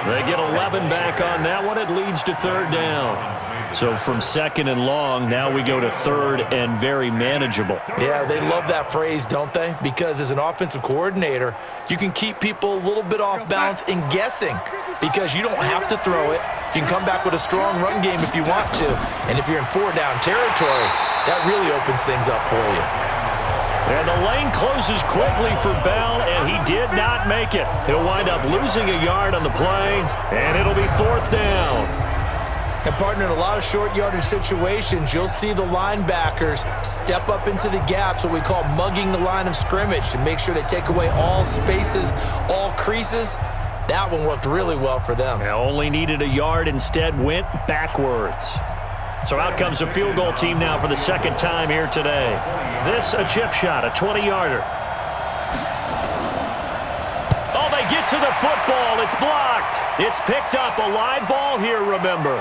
They get 11 back on that one. It leads to 3rd down. So from 2nd and long, now we go to 3rd and very manageable. Yeah, they love that phrase, don't they? Because as an offensive coordinator, you can keep people a little bit off balance and guessing because you don't have to throw it. You can come back with a strong run game if you want to. And if you're in 4-down territory, that really opens things up for you. And the lane closes quickly for Bell, and he did not make it. He'll wind up losing a yard on the play, and it'll be 4th down. And, partner, in a lot of short yardage situations, you'll see the linebackers step up into the gaps, what we call mugging the line of scrimmage, to make sure they take away all spaces, all creases. That one worked really well for them. Now only needed a yard, instead went backwards. So out comes a field goal team now for the 2nd time here today. This a chip shot, a 20-yarder. Oh, they get to the football. It's blocked. It's picked up. A live ball here, remember.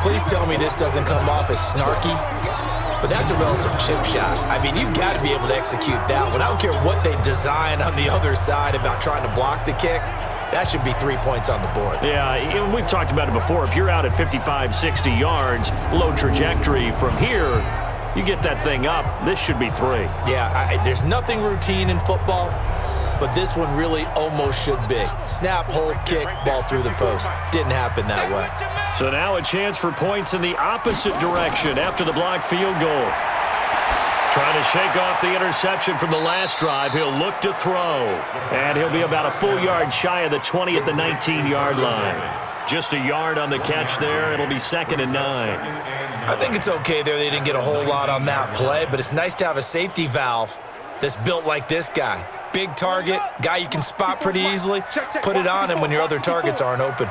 Please tell me this doesn't come off as snarky, but that's a relative chip shot. I mean, you've got to be able to execute that one. I don't care what they design on the other side about trying to block the kick. That should be 3 points on the board. Yeah, we've talked about it before. If you're out at 55, 60 yards, low trajectory from here, you get that thing up, this should be 3. Yeah, there's nothing routine in football, but this one really almost should be. Snap, hold, kick, ball through the post. Didn't happen that way. So now a chance for points in the opposite direction after the blocked field goal. Trying to shake off the interception from the last drive. He'll look to throw. And he'll be about a full yard shy of the 20 at the 19-yard line. Just a yard on the catch there. It'll be 2nd and 9. I think it's okay there. They didn't get a whole lot on that play, but it's nice to have a safety valve that's built like this guy. Big target, guy you can spot pretty easily. Put it on him when your other targets aren't open.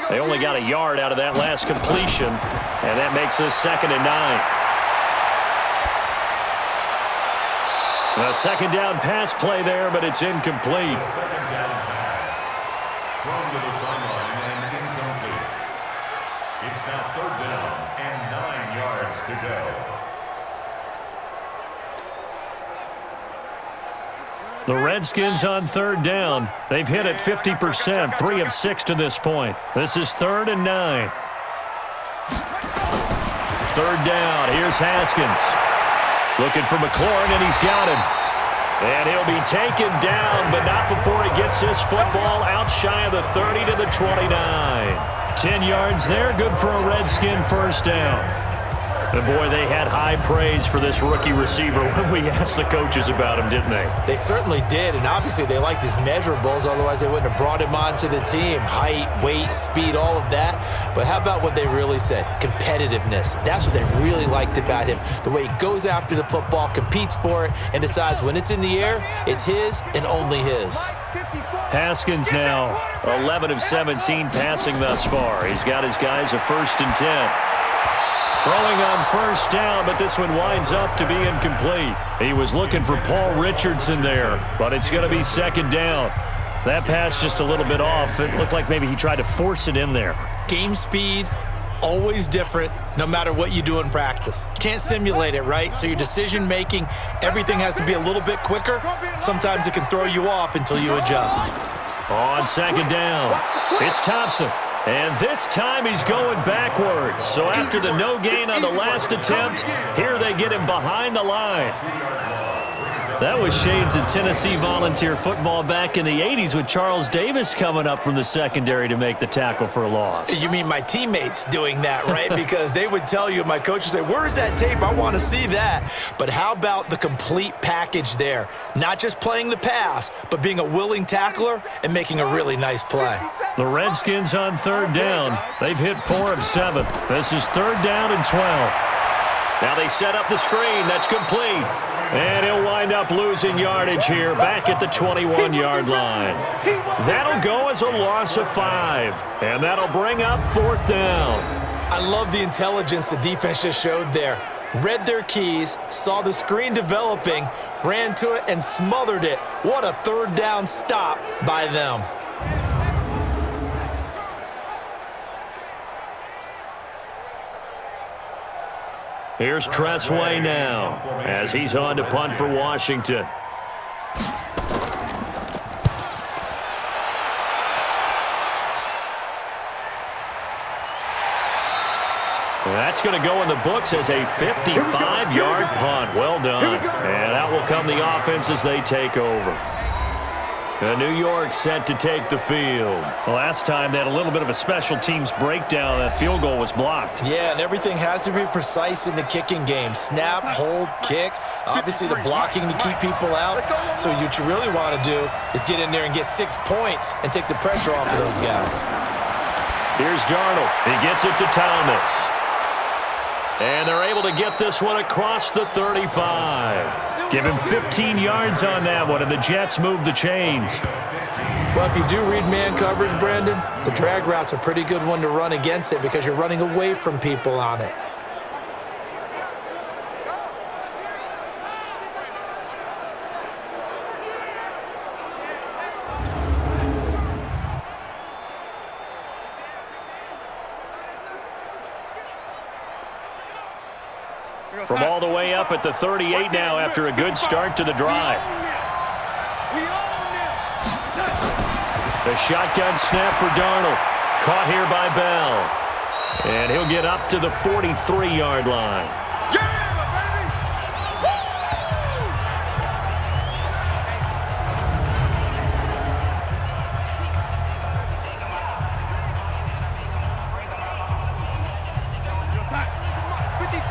They only got a yard out of that last completion, and that makes us 2nd and 9. A 2nd down pass play there, but it's incomplete. Second down pass. Thrown to the sideline and incomplete. It's now 3rd down and 9 yards to go. The Redskins on 3rd down. They've hit it 50%, 3 of 6 to this point. This is 3rd and 9. 3rd down. Here's Haskins. Looking for McLaurin, and he's got him. And he'll be taken down, but not before he gets this football out shy of the 30 to the 29. 10 yards there, good for a Redskin first down. And boy, they had high praise for this rookie receiver when we asked the coaches about him, didn't they? They certainly did, and obviously they liked his measurables, otherwise they wouldn't have brought him onto the team. Height, weight, speed, all of that. But how about what they really said? Competitiveness. That's what they really liked about him. The way he goes after the football, competes for it, and decides when it's in the air, it's his and only his. Haskins now 11 of 17 passing thus far. He's got his guys a 1st and 10. Throwing on first down, but this one winds up to be incomplete. He was looking for Paul Richardson there, but it's going to be 2nd down. That pass just a little bit off. It looked like maybe he tried to force it in there. Game speed, always different, no matter what you do in practice. Can't simulate it, right? So your decision-making, everything has to be a little bit quicker. Sometimes it can throw you off until you adjust. On second down, it's Thompson. And this time he's going backwards. So after the no gain on the last attempt, here they get him behind the line. That was shades of Tennessee Volunteer football back in the 80s with Charles Davis coming up from the secondary to make the tackle for a loss. You mean my teammates doing that, right? Because they would tell you, my coach would say, where's that tape? I want to see that. But how about the complete package there? Not just playing the pass, but being a willing tackler and making a really nice play. The Redskins on third down. They've hit 4 of 7. This is third down and 12. Now they set up the screen. That's complete. And he'll wind up losing yardage here back at the 21-yard line. That'll go as a loss of 5. And that'll bring up fourth down. I love the intelligence the defense just showed there. Read their keys, saw the screen developing, ran to it, and smothered it. What a third down stop by them. Here's Tressway now as he's on to punt for Washington. That's going to go in the books as a 55-yard punt. Well done. And out will come the offense as they take over. New York set to take the field. Last time they had a little bit of a special teams breakdown. That field goal was blocked. Yeah, and everything has to be precise in the kicking game. Snap, hold, kick. Obviously, the blocking to keep people out. So what you really want to do is get in there and get 6 points and take the pressure off of those guys. Here's Darnold. He gets it to Thomas. And they're able to get this one across the 35. Give him 15 yards on that one, and the Jets move the chains. Well, if you do read man coverage, Brandon, the drag route's a pretty good one to run against it because you're running away from people on it. From all the way up at the 38 now after a good start to the drive. The shotgun snap for Darnold. Caught here by Bell. And he'll get up to the 43-yard line.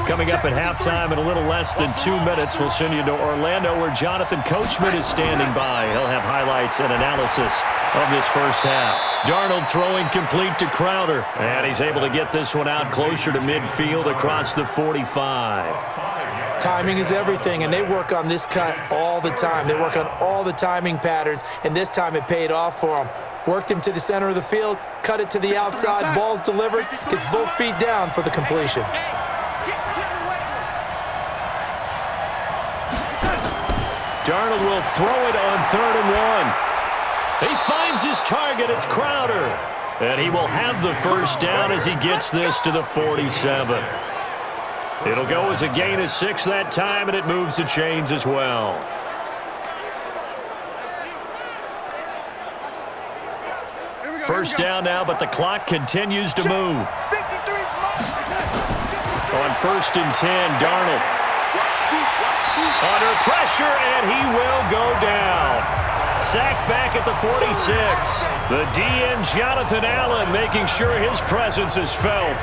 Coming up at halftime in a little less than 2 minutes, we'll send you to Orlando where Jonathan Coachman is standing by. He'll have highlights and analysis of this first half. Darnold throwing complete to Crowder, and he's able to get this one out closer to midfield across the 45. Timing is everything, and they work on this cut all the time. They work on all the timing patterns, and this time it paid off for them. Worked him to the center of the field, cut it to the outside, ball's delivered, gets both feet down for the completion. Darnold will throw it on 3rd and 1. He finds his target. It's Crowder. And he will have the first down as he gets this to the 47. It'll go as a gain of 6 that time, and it moves the chains as well. First down now, but the clock continues to move. On 1st and 10, Darnold. Under pressure, and he will go down. Sacked back at the 46. The DN, Jonathan Allen, making sure his presence is felt.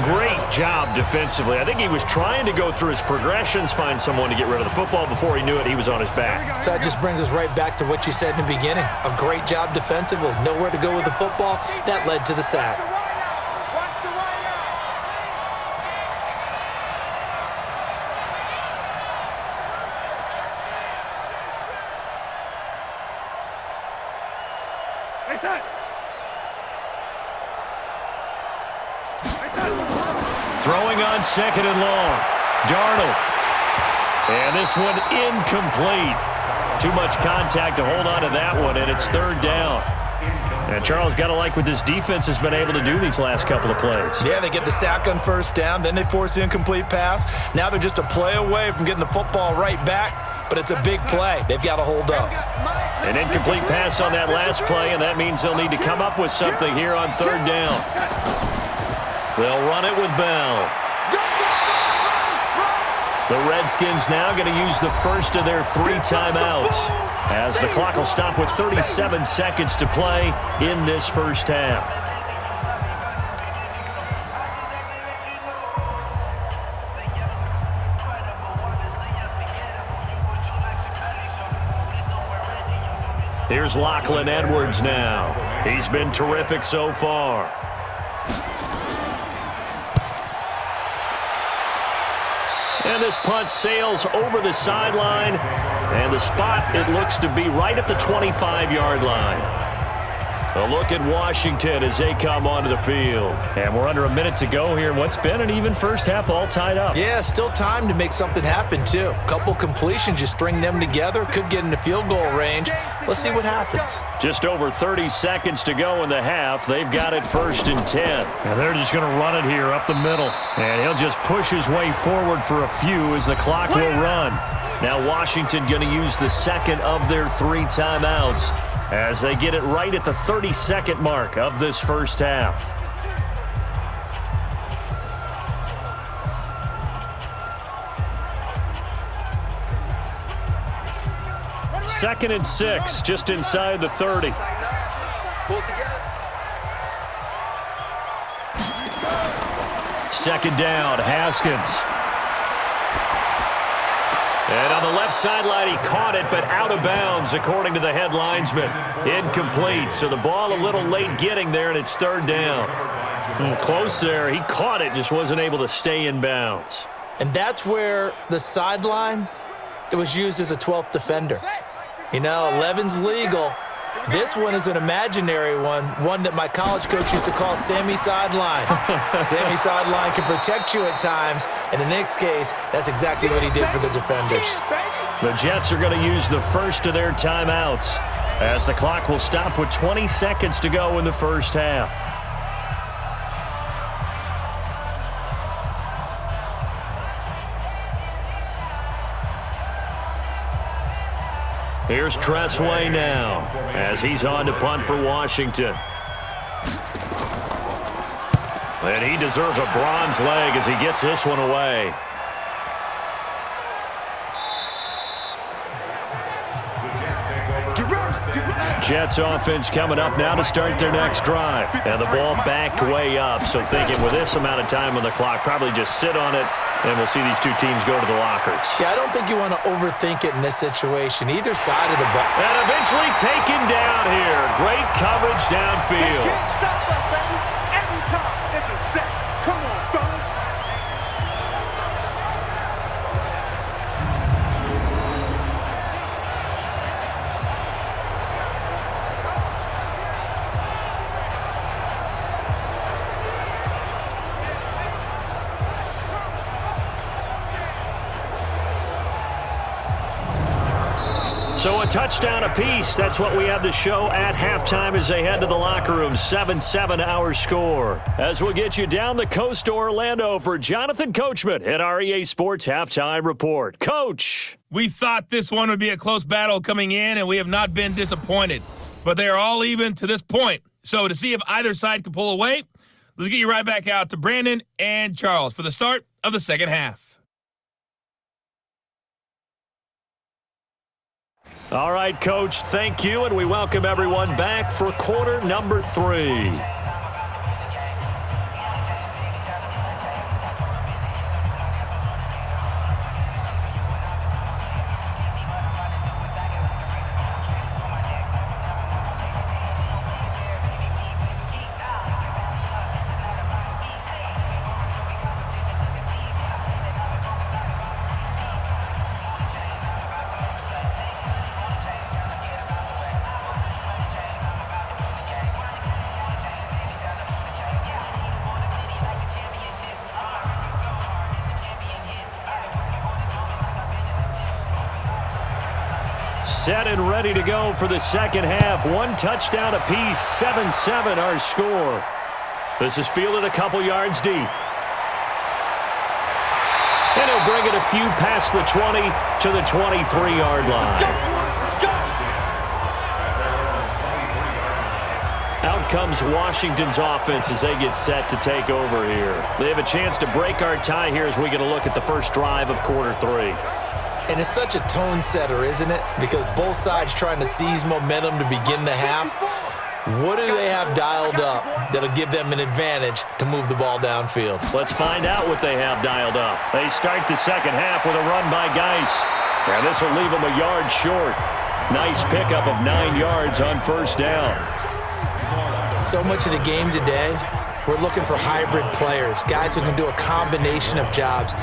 Great job defensively. I think he was trying to go through his progressions, find someone to get rid of the football. Before he knew it, he was on his back. So that just brings us right back to what you said in the beginning. A great job defensively. Nowhere to go with the football. That led to the sack. Throwing on 2nd and long. Darnold. And this one incomplete. Too much contact to hold on to that one, and it's 3rd down. And Charles, got to like what this defense has been able to do these last couple of plays. Yeah, they get the sack on 1st down, then they force the incomplete pass. Now they're just a play away from getting the football right back. but it's a big play. They've got to hold up. An incomplete pass on that last play, and that means they'll need to come up with something here on third down. They'll run it with Bell. The Redskins now going to use the first of their 3 timeouts, as the clock will stop with 37 seconds to play in this first half. Here's Lachlan Edwards now. He's been terrific so far. And this punt sails over the sideline. And the spot, it looks to be right at the 25-yard line. A look at Washington as they come onto the field. And we're under a minute to go here. What's been an even first half, all tied up. Yeah, still time to make something happen, too. A couple completions, you string them together, could get into field goal range. Let's see what happens. Just over 30 seconds to go in the half. They've got it 1st and 10. And they're just going to run it here up the middle. And he'll just push his way forward for a few as the clock will run. Now Washington going to use the second of their 3 timeouts as they get it right at the 30-second mark of this first half. Second and 6, just inside the 30. Second down, Haskins. And on the left sideline, he caught it, but out of bounds, according to the head linesman. Incomplete, so the ball a little late getting there, and it's third down. Close there. He caught it, just wasn't able to stay in bounds. And that's where the sideline, it was used as a 12th defender. You know, 11's legal. This one is an imaginary one that my college coach used to call Sammy Sideline. Sammy Sideline can protect you at times, and in this case, that's exactly what he did for the defenders. The Jets are going to use the first of their timeouts as the clock will stop with 20 seconds to go in the first half. Here's Tressway now as he's on to punt for Washington. And he deserves a bronze leg as he gets this one away. Jets offense coming up now to start their next drive. And the ball backed way up, so thinking with this amount of time on the clock, probably just sit on it, and we'll see these two teams go to the lockers. Yeah, I don't think you want to overthink it in this situation. Either side of the ball. And eventually taken down here. Great coverage downfield. They can't stop us, baby. Every time it's a set. Come on, fellas. So a touchdown apiece. That's what we have to show at halftime as they head to the locker room. 7-7 our score. As we'll get you down the coast to Orlando for Jonathan Coachman at our EA Sports Halftime Report. Coach! We thought this one would be a close battle coming in, and we have not been disappointed. But they are all even to this point. So to see if either side can pull away, let's get you right back out to Brandon and Charles for the start of the second half. All right, Coach, thank you, and we welcome everyone back for quarter number 3. Set and ready to go for the second half. One touchdown apiece, 7-7 our score. This is fielded a couple yards deep. And he'll bring it a few past the 20 to the 23-yard line. Out comes Washington's offense as they get set to take over here. They have a chance to break our tie here as we get a look at the first drive of quarter 3. And it's such a tone setter, isn't it? Because both sides trying to seize momentum to begin the half. What do they have dialed up that'll give them an advantage to move the ball downfield? Let's find out what they have dialed up. They start the second half with a run by Geis. And this will leave them a yard short. Nice pickup of 9 yards on first down. So much of the game today, we're looking for hybrid players, guys who can do a combination of jobs.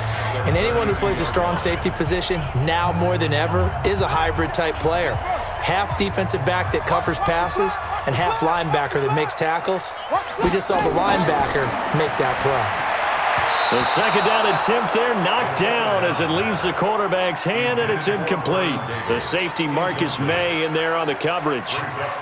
And anyone who plays a strong safety position, now more than ever, is a hybrid type player. Half defensive back that covers passes and half linebacker that makes tackles. We just saw the linebacker make that play. The second down attempt there knocked down as it leaves the quarterback's hand, and it's incomplete. The safety Marcus May in there on the coverage.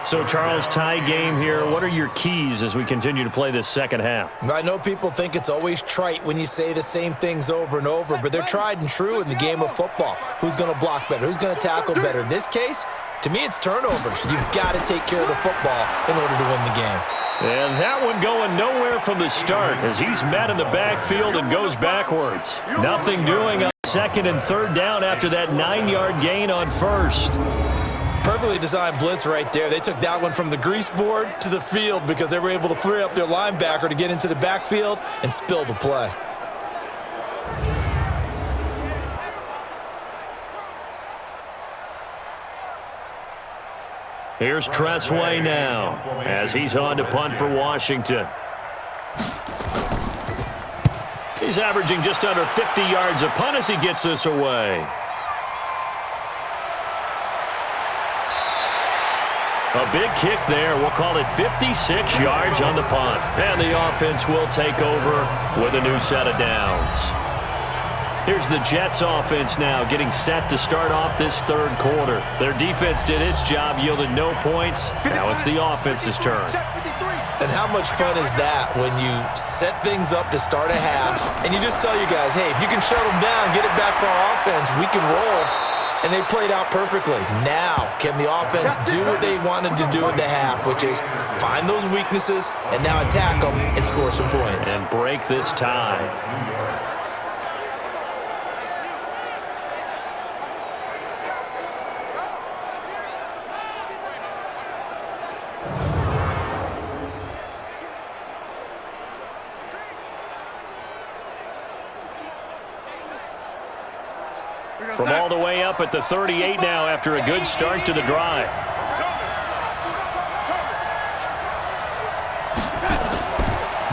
So, Charles, tie game here. What are your keys as we continue to play this second half? I know people think it's always trite when you say the same things over and over, but they're tried and true in the game of football. Who's going to block better? Who's going to tackle better? In this case, to me, it's turnovers. You've got to take care of the football in order to win the game. And that one going nowhere from the start as he's met in the backfield and goes backwards. Nothing doing on second and third down after that 9-yard gain on first. Perfectly designed blitz right there. They took that one from the grease board to the field because they were able to free up their linebacker to get into the backfield and spill the play. Here's Tressway now as he's on to punt for Washington. He's averaging just under 50 yards a punt as he gets this away. A big kick there. We'll call it 56 yards on the punt. And the offense will take over with a new set of downs. Here's the Jets offense now getting set to start off this third quarter. Their defense did its job, yielded no points. Now it's the offense's turn. And how much fun is that when you set things up to start a half and you just tell you guys, hey, if you can shut them down, get it back for our offense, we can roll. And they played out perfectly. Now, can the offense do what they wanted to do at the half, which is find those weaknesses and now attack them and score some points. And break this tie. From all the way up at the 38 now after a good start to the drive.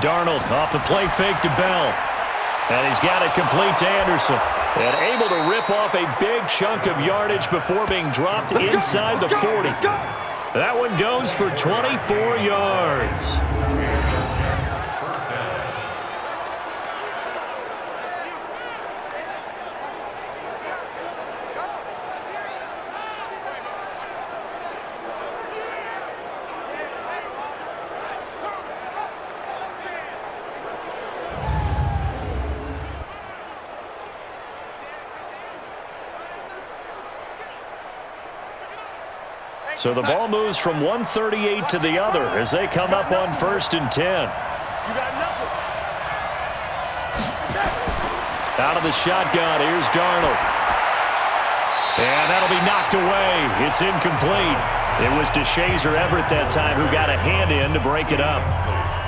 Darnold off the play fake to Bell. And he's got it complete to Anderson. And able to rip off a big chunk of yardage before being dropped inside the 40. That one goes for 24 yards. So the ball moves from 138 to the other as they come up on 1st and 10. Out of the shotgun, here's Darnold. And that'll be knocked away. It's incomplete. It was DeShazer Everett that time who got a hand in to break it up.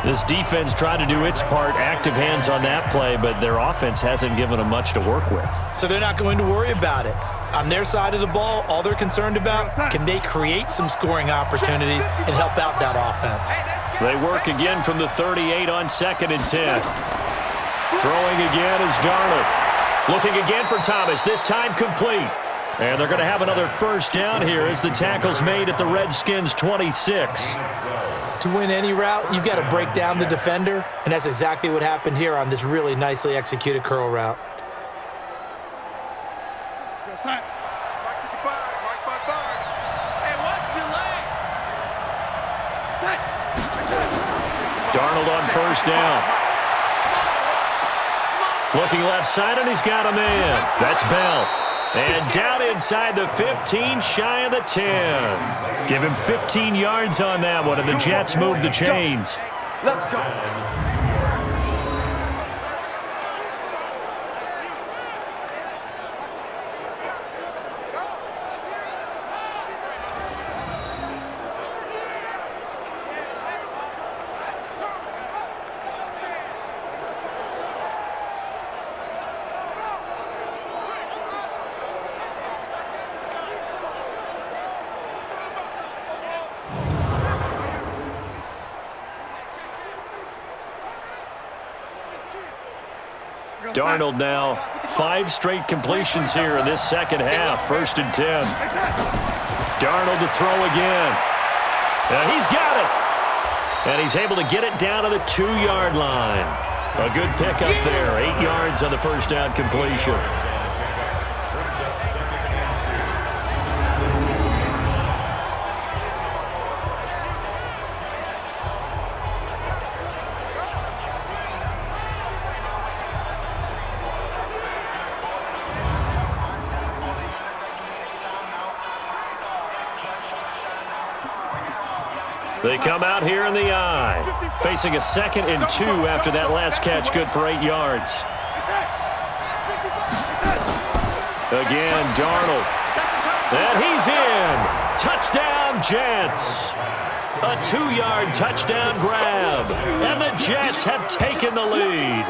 This defense tried to do its part, active hands on that play, but their offense hasn't given them much to work with. So they're not going to worry about it. On their side of the ball, all they're concerned about, can they create some scoring opportunities and help out that offense? They work again from the 38 on 2nd and 10. Throwing again is Darnold. Looking again for Thomas, this time complete. And they're going to have another first down here as the tackle's made at the Redskins' 26. To win any route, you've got to break down the defender, and that's exactly what happened here on this really nicely executed curl route. Darnold on first down. Looking left side, and he's got a man. That's Bell. And down inside the 15, shy of the 10. Give him 15 yards on that one, and the Jets move the chains. Let's go. Darnold now, 5 straight completions here in this second half. 1st and 10. Darnold to throw again. And he's got it. And he's able to get it down to the 2-yard line. A good pickup there. 8 yards on the first down completion. They come out here in the eye, facing a 2nd and 2 after that last catch, good for 8 yards. Again, Darnold. And he's in. Touchdown, Jets. A 2-yard touchdown grab. And the Jets have taken the lead.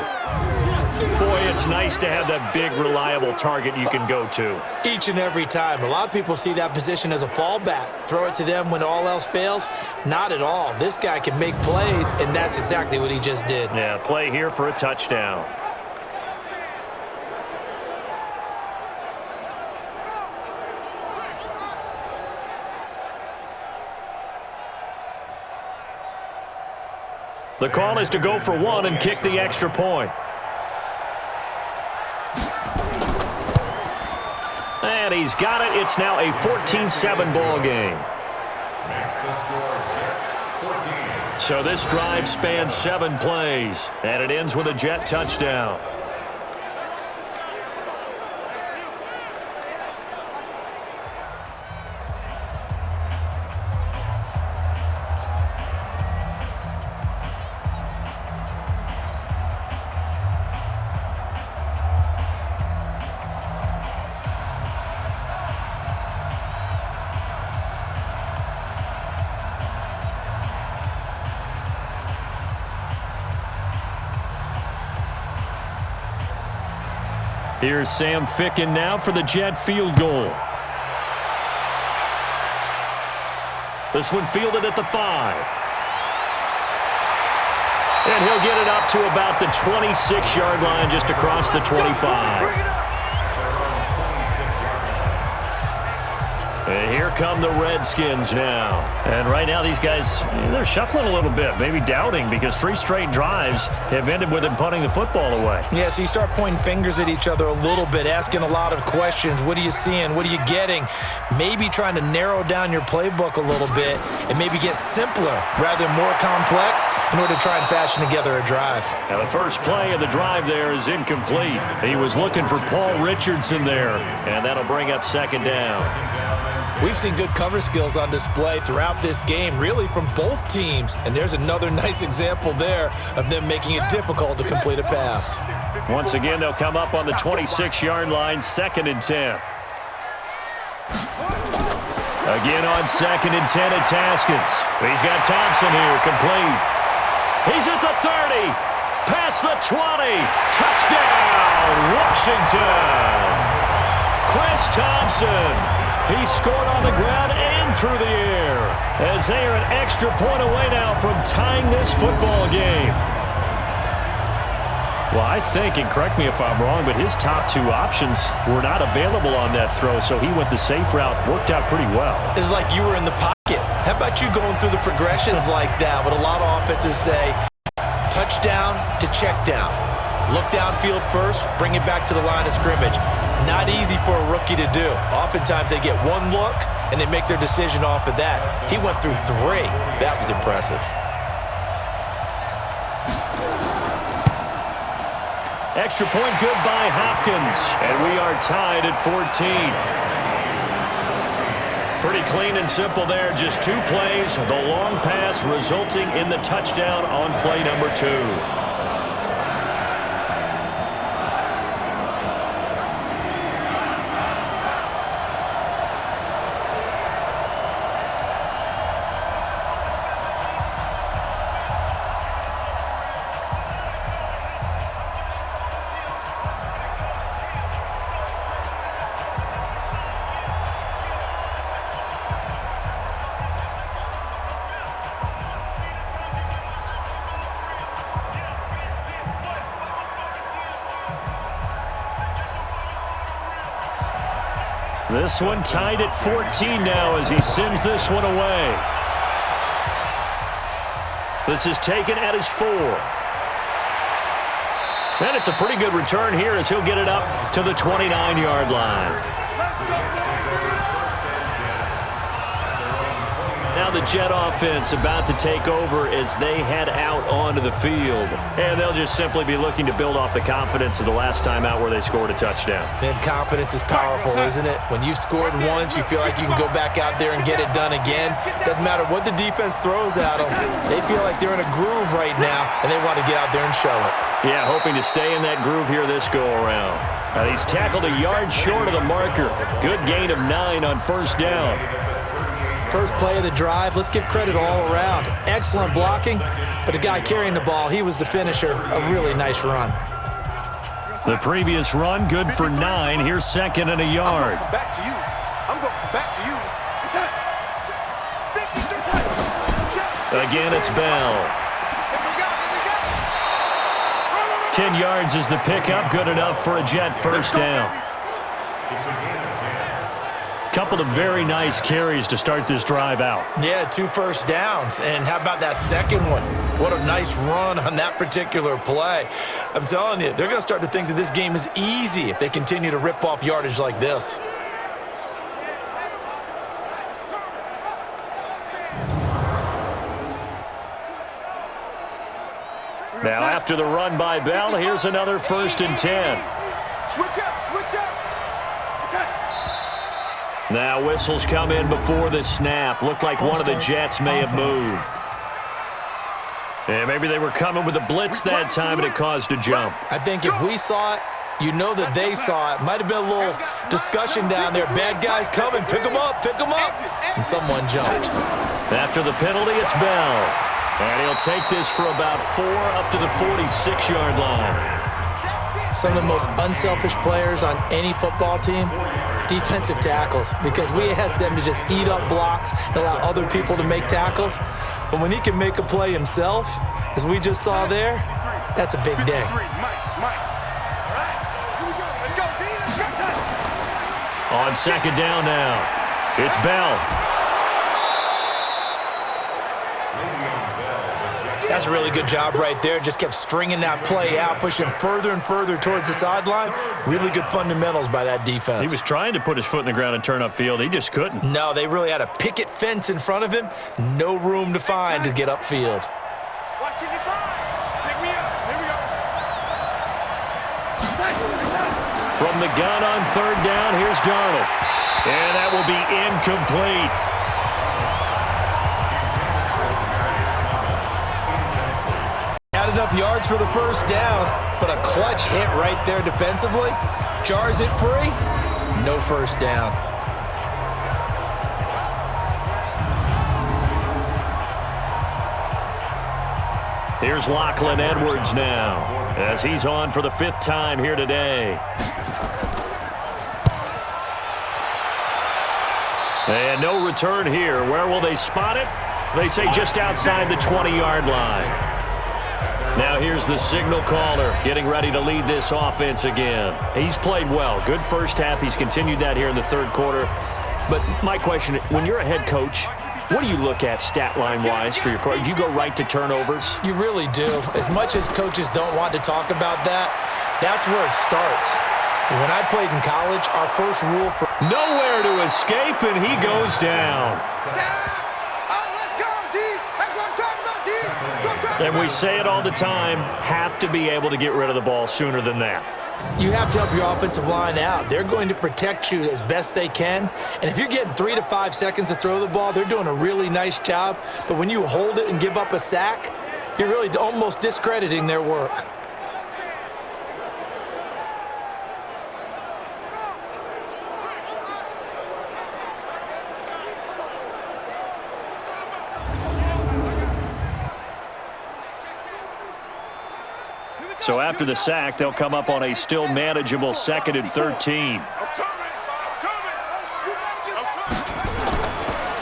Boy, it's nice to have that big, reliable target you can go to. Each and every time. A lot of people see that position as a fallback. Throw it to them when all else fails. Not at all. This guy can make plays, and that's exactly what he just did. Yeah, play here for a touchdown. The call is to go for 1 and kick the extra point. And he's got it. It's now a 14-7 ball game. So this drive spans 7 plays, and it ends with a Jet touchdown. Here's Sam Ficken now for the Jet field goal. This one fielded at the 5. And he'll get it up to about the 26-yard line, just across the 25. And here come the Redskins now. And right now these guys, they're shuffling a little bit, maybe doubting, because 3 straight drives have ended with them punting the football away. Yeah, so you start pointing fingers at each other a little bit, asking a lot of questions. What are you seeing? What are you getting? Maybe trying to narrow down your playbook a little bit and maybe get simpler rather than more complex in order to try and fashion together a drive. Now the first play of the drive there is incomplete. He was looking for Paul Richardson there, and that'll bring up 2nd down. We've seen good cover skills on display throughout this game, really from both teams. And there's another nice example there of them making it difficult to complete a pass. Once again, they'll come up on the 26-yard line, 2nd and 10. Again on 2nd and 10, it's Haskins. He's got Thompson here, complete. He's at the 30, past the 20. Touchdown, Washington. Chris Thompson. He scored on the ground and through the air, as they are an extra point away now from tying this football game. Well, I think, and correct me if I'm wrong, but his top 2 options were not available on that throw, so he went the safe route. Worked out pretty well. It was like you were in the pocket. How about you going through the progressions like that? What a lot of offenses say, touchdown to check down. Look downfield first, bring it back to the line of scrimmage. Not easy for a rookie to do. Oftentimes they get 1 look and they make their decision off of that. He went through 3. That was impressive. Extra point good by Hopkins. And we are tied at 14. Pretty clean and simple there. Just 2 plays. The long pass resulting in the touchdown on play number 2. This one tied at 14 now as he sends this one away. This is taken at his 4. And it's a pretty good return here as he'll get it up to the 29-yard line. Now the Jet offense about to take over as they head out onto the field. And they'll just simply be looking to build off the confidence of the last time out where they scored a touchdown. Man, confidence is powerful, isn't it? When you've scored once, you feel like you can go back out there and get it done again. Doesn't matter what the defense throws at them. They feel like they're in a groove right now, and they want to get out there and show it. Yeah, hoping to stay in that groove here this go-around. He's tackled a yard short of the marker. Good gain of 9 on first down. First play of the drive, let's give credit all around. Excellent blocking, but the guy carrying the ball, he was the finisher. A really nice run. The previous run, good for 9. Here's second and a yard. I'm going back to you. I'm going back to you. Again, it's Bell. 10 yards is the pickup. Good enough for a Jet first down. Couple of very nice carries to start this drive out. Yeah, 2 first downs. And how about that second one? What a nice run on that particular play. I'm telling you, they're going to start to think that this game is easy if they continue to rip off yardage like this. Now after the run by Bell, here's another 1st and 10. Switch up, switch up. Now whistles come in before the snap. Looked like one of the Jets may have moved. And maybe they were coming with a blitz that time and it caused a jump. I think if we saw it, you know that they saw it. Might have been a little discussion down there. Bad guys coming, pick them up, pick them up. And someone jumped. After the penalty, it's Bell. And he'll take this for about 4 up to the 46-yard line. Some of the most unselfish players on any football team, defensive tackles, because we ask them to just eat up blocks and allow other people to make tackles. But when he can make a play himself, as we just saw there, that's a big day. On second down now, it's Bell. That's a really good job right there. Just kept stringing that play out, pushing further and further towards the sideline. Really good fundamentals by that defense. He was trying to put his foot in the ground and turn upfield. He just couldn't. No, they really had a picket fence in front of him. No room to find to get upfield. From the gun on 3rd down, here's Darnold. And that will be incomplete. Had enough yards for the first down, but a clutch hit right there defensively. Jars it free. No first down. Here's Lachlan Edwards now, as he's on for the 5th time here today. And no return here. Where will they spot it? They say just outside the 20-yard line. Now here's the signal caller getting ready to lead this offense again. He's played well. Good first half. He's continued that here in the 3rd quarter. But my question, when you're a head coach, what do you look at stat line-wise for your program? Do you go right to turnovers? You really do. As much as coaches don't want to talk about that, that's where it starts. When I played in college, our first rule for... Nowhere to escape, and he goes down. Let's go, D. That's what I'm talking about, D. And we say it all the time, have to be able to get rid of the ball sooner than that. You have to help your offensive line out. They're going to protect you as best they can. And if you're getting 3 to 5 seconds to throw the ball, they're doing a really nice job. But when you hold it and give up a sack, you're really almost discrediting their work. So after the sack, they'll come up on a still manageable 2nd and 13.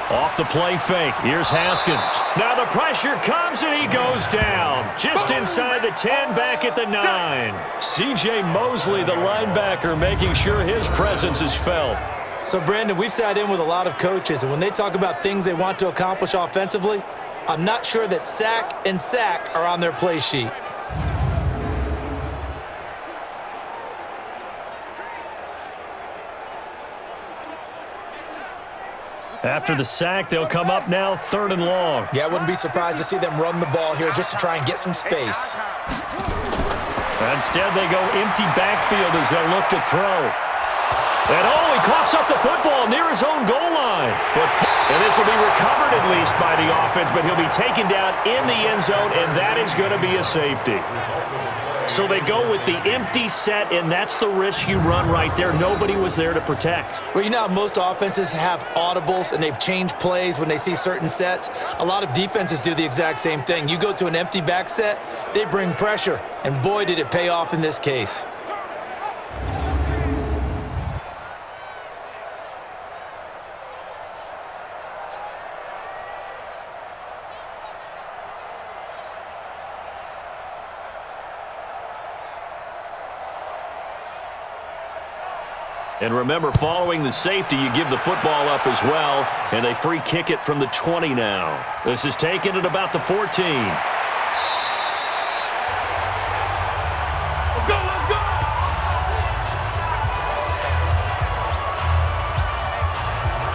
Off the play fake. Here's Haskins. Now the pressure comes and he goes down. Just inside the 10, back at the 9. C.J. Mosley, the linebacker, making sure his presence is felt. So, Brandon, we've sat in with a lot of coaches, and when they talk about things they want to accomplish offensively, I'm not sure that sack and sack are on their play sheet. After the sack, they'll come up now 3rd and long. Yeah, I wouldn't be surprised to see them run the ball here just to try and get some space. Instead, they go empty backfield as they'll look to throw. And he coughs up the football near his own goal line. And this will be recovered at least by the offense, but he'll be taken down in the end zone, and that is going to be a safety. So they go with the empty set, and that's the risk you run right there. Nobody was there to protect. Well, you know how most offenses have audibles, and they've changed plays when they see certain sets. A lot of defenses do the exact same thing. You go to an empty back set, they bring pressure, and boy, did it pay off in this case. And remember, following the safety, you give the football up as well, and they free kick it from the 20 now. This is taken at about the 14. Let's go, let's go!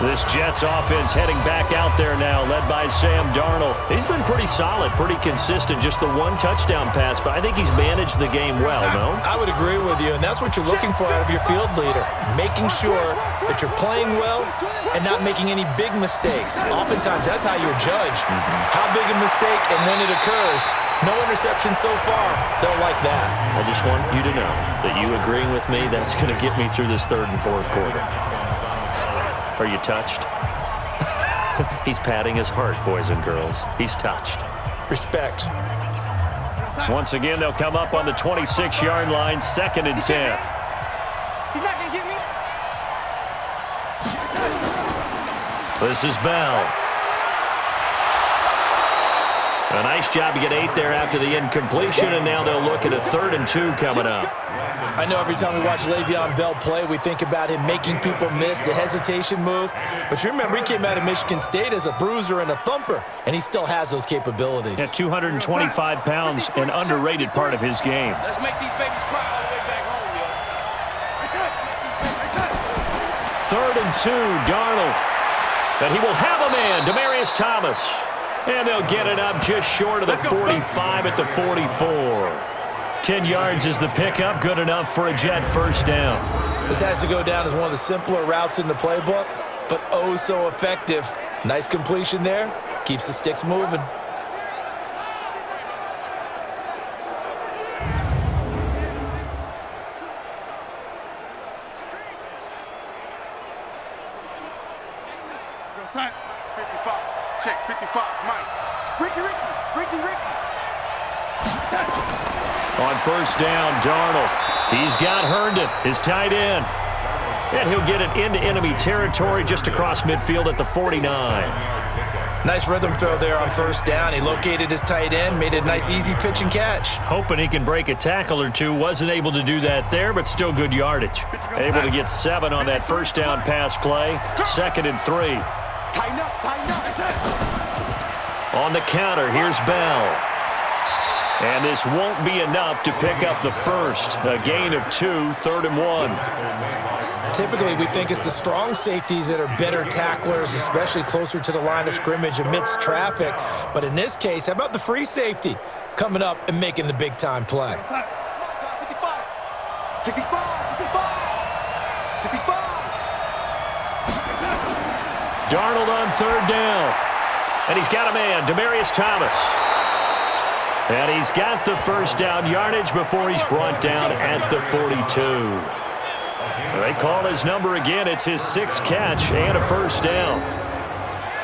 This Jets offense heading back out there now, led by Sam Darnold. He's been pretty solid, pretty consistent, just the one touchdown pass, but I think he's managed the game well, no? I would agree with you, and that's what you're looking for out of your field leader, making sure that you're playing well and not making any big mistakes. Oftentimes, that's how you're judged. How big a mistake and when it occurs. No interception so far. They'll like that. I just want you to know that you agreeing with me, that's going to get me through this 3rd and 4th quarter. Are you touched? He's patting his heart, boys and girls. He's touched. Respect. Once again, they'll come up on the 26-yard line, 2nd and 10. He's not going to get me. This is Bell. A nice job to get 8 there after the incompletion, and now they'll look at a 3rd and 2 coming up. I know every time we watch Le'Veon Bell play, we think about him making people miss the hesitation move. But you remember, he came out of Michigan State as a bruiser and a thumper, and he still has those capabilities. At 225 pounds, an underrated part of his game. Let's make these babies cry all the way back home, yo. 3rd and 2, Darnold. And he will have a man, Demaryius Thomas. And they'll get it up just short of the 45 at the 44. 10 yards is the pickup, good enough for a Jet first down. This has to go down as one of the simpler routes in the playbook, but oh so effective. Nice completion there, keeps the sticks moving. Go, sign. 55. Check, 55. Mike. Ricky. On first down, Darnold. He's got Herndon, his tight end. And he'll get it into enemy territory just across midfield at the 49. Nice rhythm throw there on first down. He located his tight end, made a nice easy pitch and catch. Hoping he can break a tackle or two. Wasn't able to do that there, but still good yardage. Able to get 7 on that first down pass play. 2nd and 3. Tighten up. On the counter, here's Bell. And this won't be enough to pick up the first. A gain of 2, 3rd and 1. Typically, we think it's the strong safeties that are better tacklers, especially closer to the line of scrimmage amidst traffic. But in this case, how about the free safety coming up and making the big-time play? 55, 65, 65. Darnold on 3rd down. And he's got a man, Demaryius Thomas. And he's got the first down yardage before he's brought down at the 42. They call his number again. It's his 6th catch and a first down.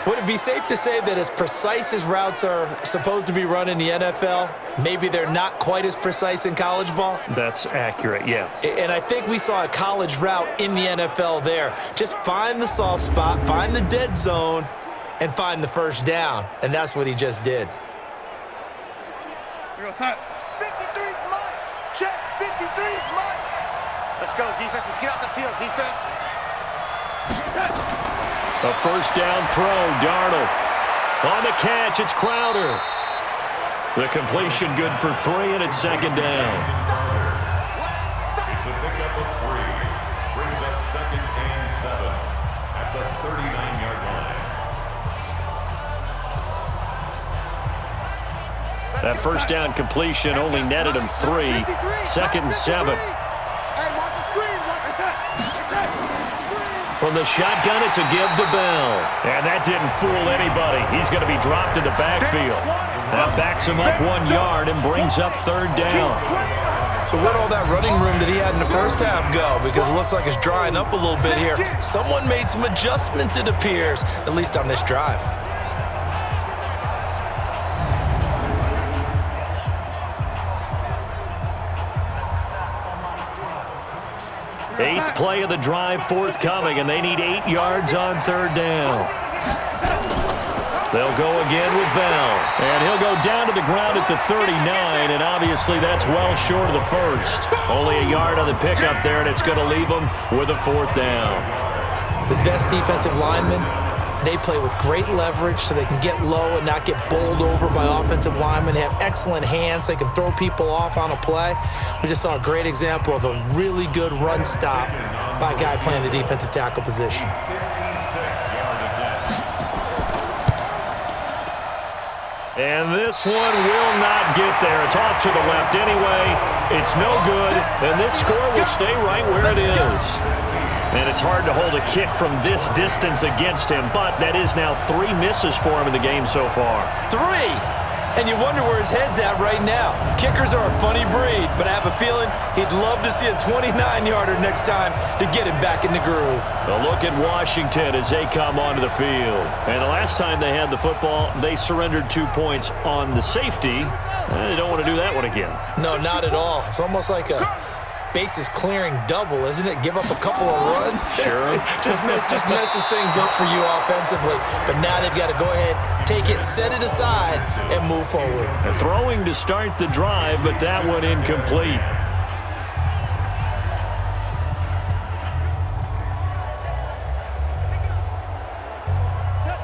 Would it be safe to say that as precise as routes are supposed to be run in the NFL, maybe they're not quite as precise in college ball? That's accurate, yeah. And I think we saw a college route in the NFL there. Just find the soft spot, find the dead zone, and find the first down. And that's what he just did. 53's mine. Check. 53's mine. Let's go, defense. Let's get out the field, defense. A first down throw, Darnold. On the catch, it's Crowder. The completion good for 3, and it's 2nd down. It's a pickup of 3. Brings up 2nd and 7 at the 39-yard line. That first down completion only netted him 3. 2nd and 7. Hey, watch the screen. Watch the set. From the shotgun, it's a give to Bell. And that didn't fool anybody. He's going to be dropped in the backfield. That backs him up 1 yard and brings up 3rd down. So where'd all that running room that he had in the first half go? Because it looks like it's drying up a little bit here. Someone made some adjustments, it appears, at least on this drive. 8th play of the drive forthcoming, and they need 8 yards on 3rd down. They'll go again with Bell, and he'll go down to the ground at the 39, and obviously that's well short of the first. Only a yard on the pickup there, and it's going to leave them with a 4th down. The best defensive linemen, they play with great leverage so they can get low and not get bowled over by offensive linemen. They have excellent hands. They can throw people off on a play. We just saw a great example of a really good run stop by a guy playing the defensive tackle position. And this one will not get there. It's off to the left anyway. It's no good, and this score will stay right where it is. And it's hard to hold a kick from this distance against him, but that is now 3 misses for him in the game so far. 3! And you wonder where his head's at right now. Kickers are a funny breed, but I have a feeling he'd love to see a 29-yarder next time to get him back in the groove. A look at Washington as they come onto the field. And the last time they had the football, they surrendered 2 points on the safety. They don't want to do that one again. No, not at all. It's almost like a bases clearing double, isn't it? Give up a couple of runs. Sure. just messes things up for you offensively. But now they've got to go ahead, take it, set it aside, and move forward. Throwing to start the drive, but that one incomplete.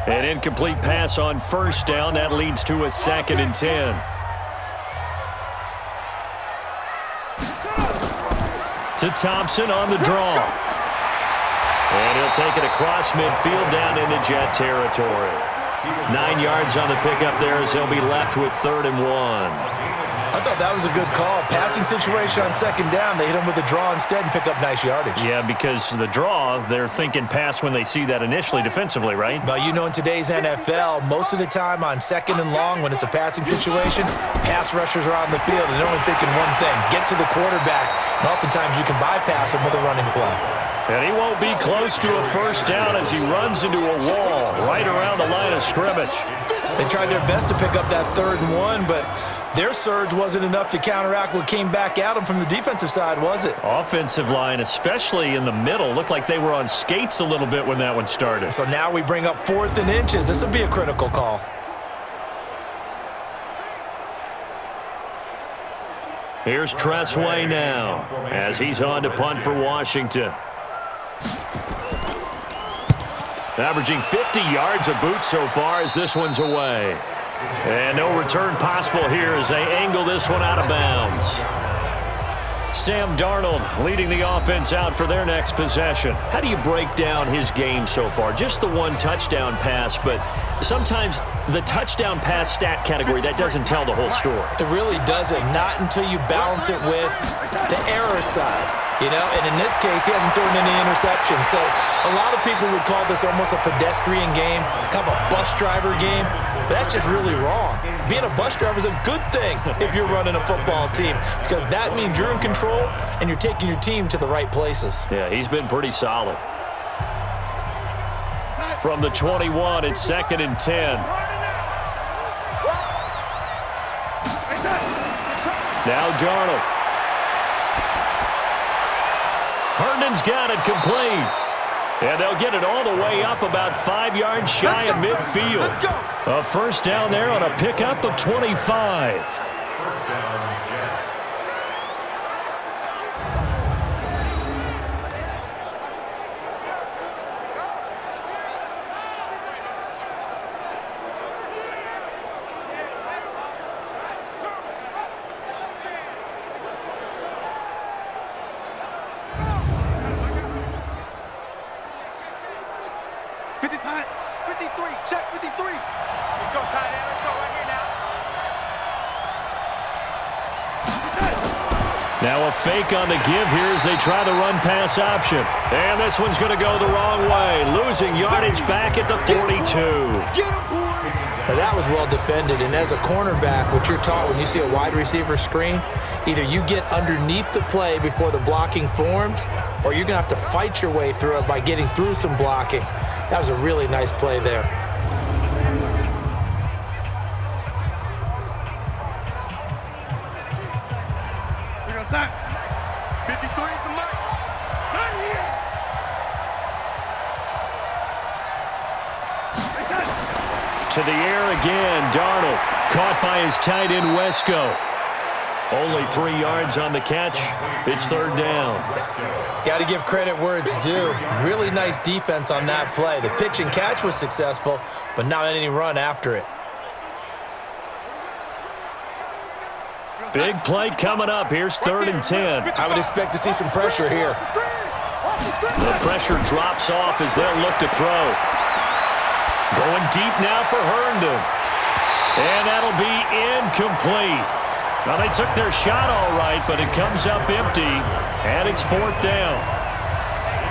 An incomplete pass on first down. That leads to a 2nd and 10. To Thompson on the draw. And he'll take it across midfield down into Jet territory. 9 yards on the pickup there as he'll be left with 3rd and 1. I thought that was a good call. Passing situation on 2nd down. They hit him with a draw instead and pick up nice yardage. Yeah, because the draw, they're thinking pass when they see that initially defensively, right? Well, you know, in today's NFL, most of the time on 2nd and long, when it's a passing situation, pass rushers are on the field and they're only thinking one thing, get to the quarterback. And oftentimes you can bypass him with a running play. And he won't be close to a first down as he runs into a wall right around the line of scrimmage. They tried their best to pick up that 3rd and 1, but their surge wasn't enough to counteract what came back at them from the defensive side, was it? Offensive line, especially in the middle, looked like they were on skates a little bit when that one started. So now we bring up 4th and inches. This will be a critical call. Here's Tressway now as he's on to punt for Washington. Averaging 50 yards a boot so far as this one's away. And no return possible here as they angle this one out of bounds. Sam Darnold leading the offense out for their next possession. How do you break down his game so far? Just the one touchdown pass, but sometimes the touchdown pass stat category, that doesn't tell the whole story. It really doesn't, not until you balance it with the error side. You know, and in this case, he hasn't thrown any interceptions. So a lot of people would call this almost a pedestrian game, kind of a bus driver game. But that's just really wrong. Being a bus driver is a good thing if you're running a football team, because that means you're in control and you're taking your team to the right places. Yeah, he's been pretty solid. From the 21, it's 2nd and 10. Now Darnold. Herndon's got it complete. And they'll get it all the way up about 5 yards shy of midfield. A first down there on a pickup of 25. First down, Jets. Check 53. Let's go, tight end. Let's go right here now. Now a fake on the give here as they try the run-pass option. And this one's going to go the wrong way, losing yardage back at the 42. Now that was well defended, and as a cornerback, what you're taught when you see a wide receiver screen, either you get underneath the play before the blocking forms, or you're going to have to fight your way through it by getting through some blocking. That was a really nice play there. We're going to sack. 53 is the mark. Right here. To the air again, Darnold caught by his tight end Wesco. Only 3 yards on the catch. It's 3rd down. Got to give credit where it's due. Really nice defense on that play. The pitch and catch was successful, but not any run after it. Big play coming up. Here's 3rd and 10. I would expect to see some pressure here. The pressure drops off as they'll look to throw. Going deep now for Herndon. And that'll be incomplete. Well, they took their shot all right, but it comes up empty, and it's 4th down.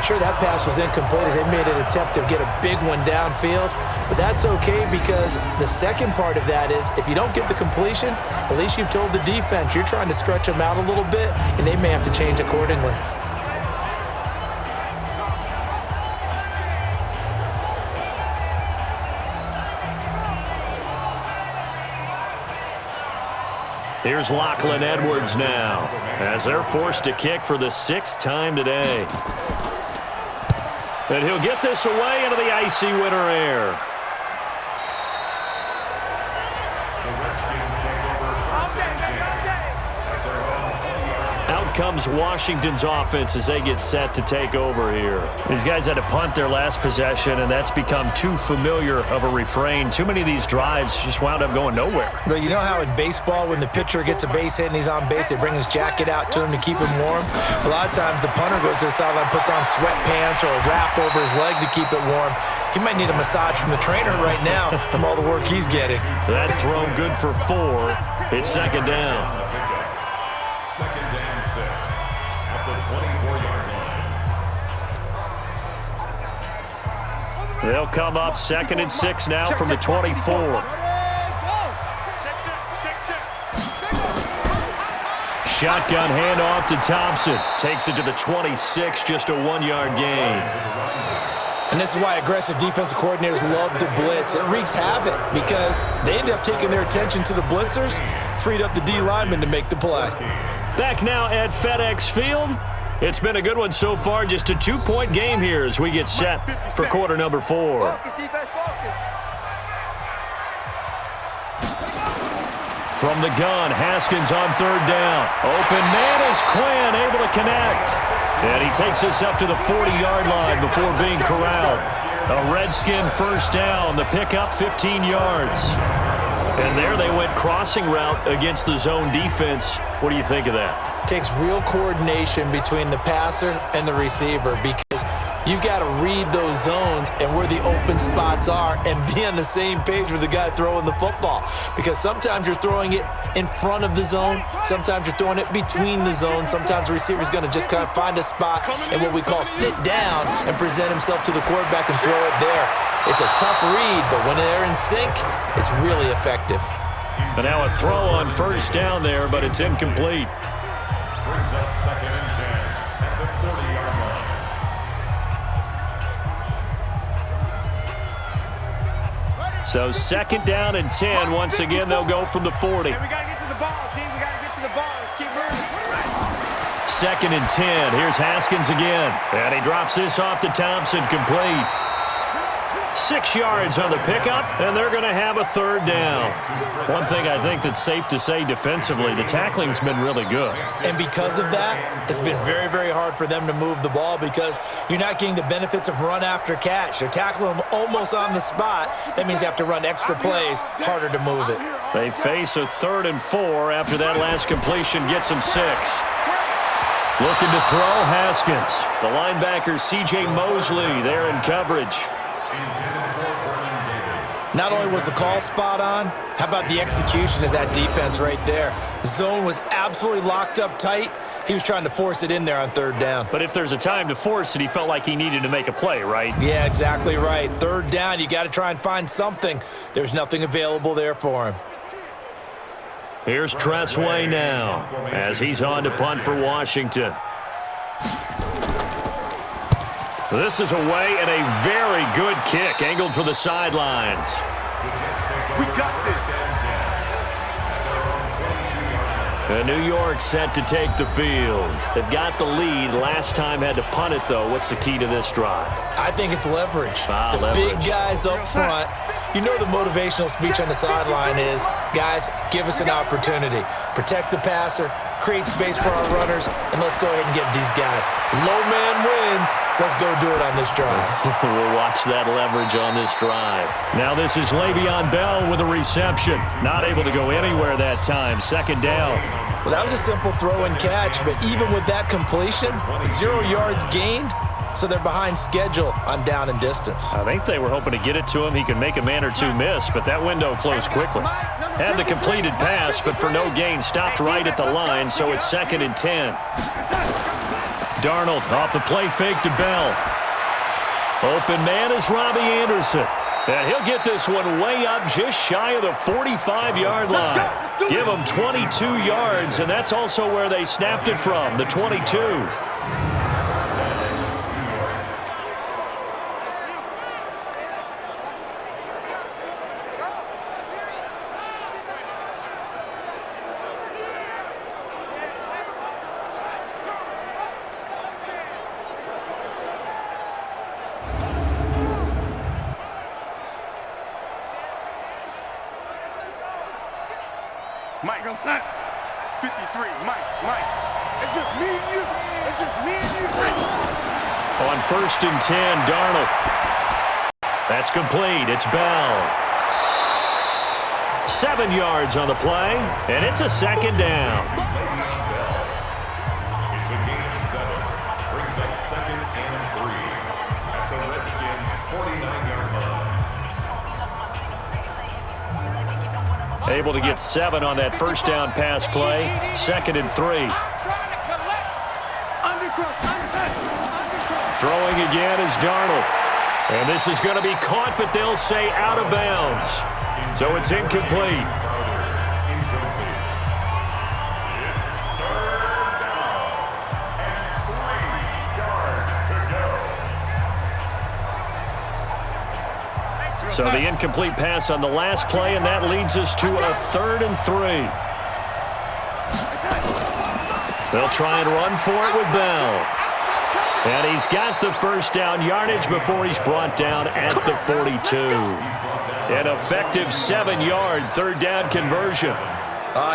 Sure, that pass was incomplete as they made an attempt to get a big one downfield, but that's okay because the second part of that is if you don't get the completion, at least you've told the defense you're trying to stretch them out a little bit, and they may have to change accordingly. Here's Lachlan Edwards now as they're forced to kick for the 6th time today. And he'll get this away into the icy winter air. Out comes Washington's offense as they get set to take over here. These guys had to punt their last possession, and that's become too familiar of a refrain. Too many of these drives just wound up going nowhere. But you know how in baseball, when the pitcher gets a base hit and he's on base, they bring his jacket out to him to keep him warm? A lot of times the punter goes to the sideline, puts on sweatpants or a wrap over his leg to keep it warm. He might need a massage from the trainer right now from all the work he's getting. That throw good for 4. It's 2nd down. 2nd down 6 at the 24-yard line. They'll come up 2nd and 6 now from the 24. Shotgun handoff to Thompson. Takes it to the 26, just a 1-yard gain. And this is why aggressive defensive coordinators love to blitz. It wreaks havoc because they end up taking their attention to the blitzers, freed up the D lineman to make the play. Back now at FedEx Field. It's been a good one so far, just a 2-point game here as we get set for quarter number 4. Focus, defense, focus. From the gun, Haskins on 3rd down. Open man is Quinn, able to connect. And he takes us up to the 40-yard line before being corralled. A Redskin first down, the pickup 15 yards. And there they went crossing route against the zone defense. What do you think of that? Takes real coordination between the passer and the receiver because you've got to read those zones and where the open spots are and be on the same page with the guy throwing the football. Because sometimes you're throwing it in front of the zone, sometimes you're throwing it between the zones, sometimes the receiver's going to just kind of find a spot and what we call sit down and present himself to the quarterback and throw it there. It's a tough read, but when they're in sync, it's really effective. And now a throw on first down there, but it's incomplete. Brings up 2nd and 10 at the 40-yard line. So 2nd down and 10. Once again, they'll go from the 40. Hey, we got to get to the ball, team. We got to get to the ball. Let's keep moving. 2nd and 10. Here's Haskins again. And he drops this off to Thompson, complete. 6 yards on the pickup, and they're going to have a 3rd down. One thing I think that's safe to say defensively, the tackling's been really good. And because of that, it's been very, very hard for them to move the ball because you're not getting the benefits of run after catch. They're tackling them almost on the spot. That means you have to run extra plays, harder to move it. They face a 3rd and 4 after that last completion gets them 6. Looking to throw, Haskins. The linebacker, C.J. Mosley, there in coverage. Not only was the call spot on, how about the execution of that defense right there? The zone was absolutely locked up tight. He was trying to force it in there on 3rd down. But if there's a time to force it, he felt like he needed to make a play, right? Yeah, exactly right. 3rd down, you got to try and find something. There's nothing available there for him. Here's Tressway now as he's on to punt for Washington. This is away and a very good kick, angled for the sidelines. We got this. And New York set to take the field. They've got the lead. Last time had to punt it, though. What's the key to this drive? I think it's leverage. The leverage. Big guys up front. You know the motivational speech on the sideline is, guys, give us an opportunity. Protect the passer, create space for our runners, and let's go ahead and get these guys. Low man wins. Let's go do it on this drive. We'll watch that leverage on this drive. Now this is Le'Veon Bell with a reception. Not able to go anywhere that time. 2nd down. Well, that was a simple throw and catch, but even with that completion, 0 yards gained, so they're behind schedule on down and distance. I think they were hoping to get it to him. He could make a man or two miss, but that window closed quickly. Had the completed pass, but for no gain, stopped right at the line, so it's 2nd and 10. Darnold off the play fake to Bell. Open man is Robbie Anderson. And he'll get this one way up just shy of the 45-yard line. Give him 22 yards, and that's also where they snapped it from, the 22. Mike, go snap. 53, Mike. It's just me and you. It's just me and you. On 1st and 10, Darnold. That's complete. It's Bell. 7 yards on the play, and it's a 2nd down. It's a gain of 7. Brings up 2nd and 3 at the Redskins' 49-yard line. Able to get 7 on that first down pass play. 2nd and 3. Throwing again is Darnold. And this is going to be caught, but they'll say out of bounds. So it's incomplete. So the incomplete pass on the last play, and that leads us to a 3rd and 3. They'll try and run for it with Bell. And he's got the first down yardage before he's brought down at the 42. An effective 7-yard 3rd down conversion.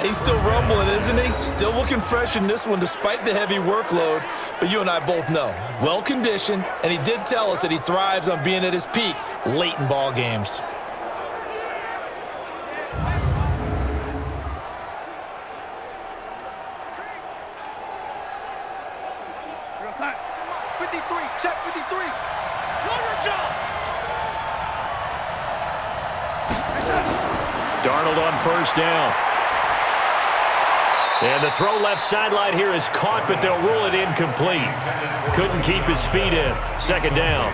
He's still rumbling, isn't he? Still looking fresh in this one despite the heavy workload. But you and I both know, well-conditioned, and he did tell us that he thrives on being at his peak late in ball games. Outside. 53. Check 53. Runner jump. Darnold on first down. And the throw left sideline here is caught, but they'll rule it incomplete. Couldn't keep his feet in. Second down.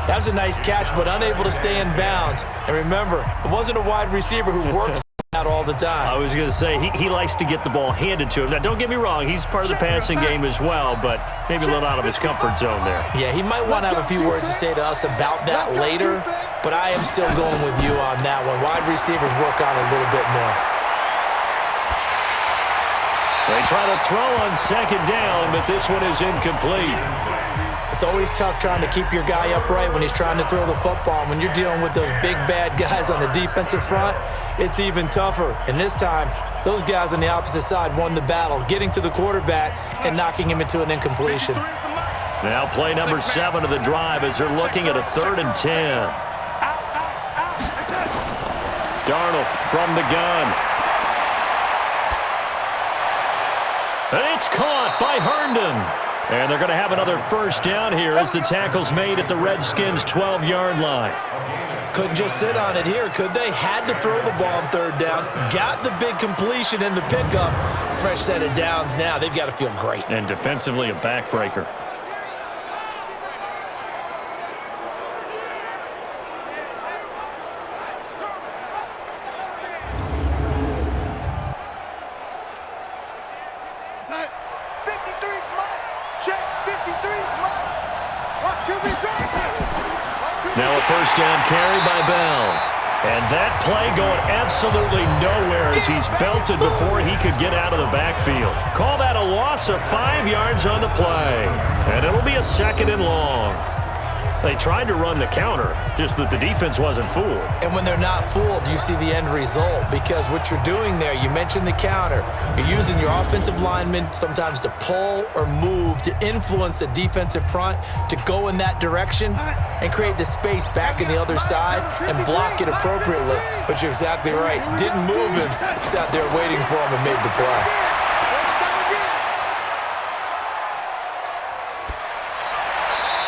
That was a nice catch, but unable to stay in bounds. And remember, it wasn't a wide receiver who works out all the time. I was going to say, he likes to get the ball handed to him. Now, don't get me wrong, he's part of the passing game as well, but maybe a little out of his comfort zone there. Yeah, he might want to have a few words to say to us about that later, but I am still going with you on that one. Wide receivers work on a little bit more. They try to throw on second down, but this one is incomplete. It's always tough trying to keep your guy upright when he's trying to throw the football. When you're dealing with those big, bad guys on the defensive front, it's even tougher. And this time, those guys on the opposite side won the battle, getting to the quarterback and knocking him into an incompletion. Now play number 7 of the drive as they're looking at a 3rd and 10. Darnold from the gun. And it's caught by Herndon. And they're going to have another first down here as the tackle's made at the Redskins' 12-yard line. Couldn't just sit on it here, could they? Had to throw the ball on 3rd down. Got the big completion in the pickup. Fresh set of downs now. They've got to feel great. And defensively, a backbreaker. Now a first down carry by Bell. And that play going absolutely nowhere as he's belted before he could get out of the backfield. Call that a loss of 5 yards on the play. And it'll be a 2nd and long. They tried to run the counter, just that the defense wasn't fooled. And when they're not fooled, you see the end result. Because what you're doing there, you mentioned the counter. You're using your offensive linemen sometimes to pull or move to influence the defensive front to go in that direction and create the space back in the other side and block it appropriately. But you're exactly right. Didn't move him. Sat there waiting for him and made the play.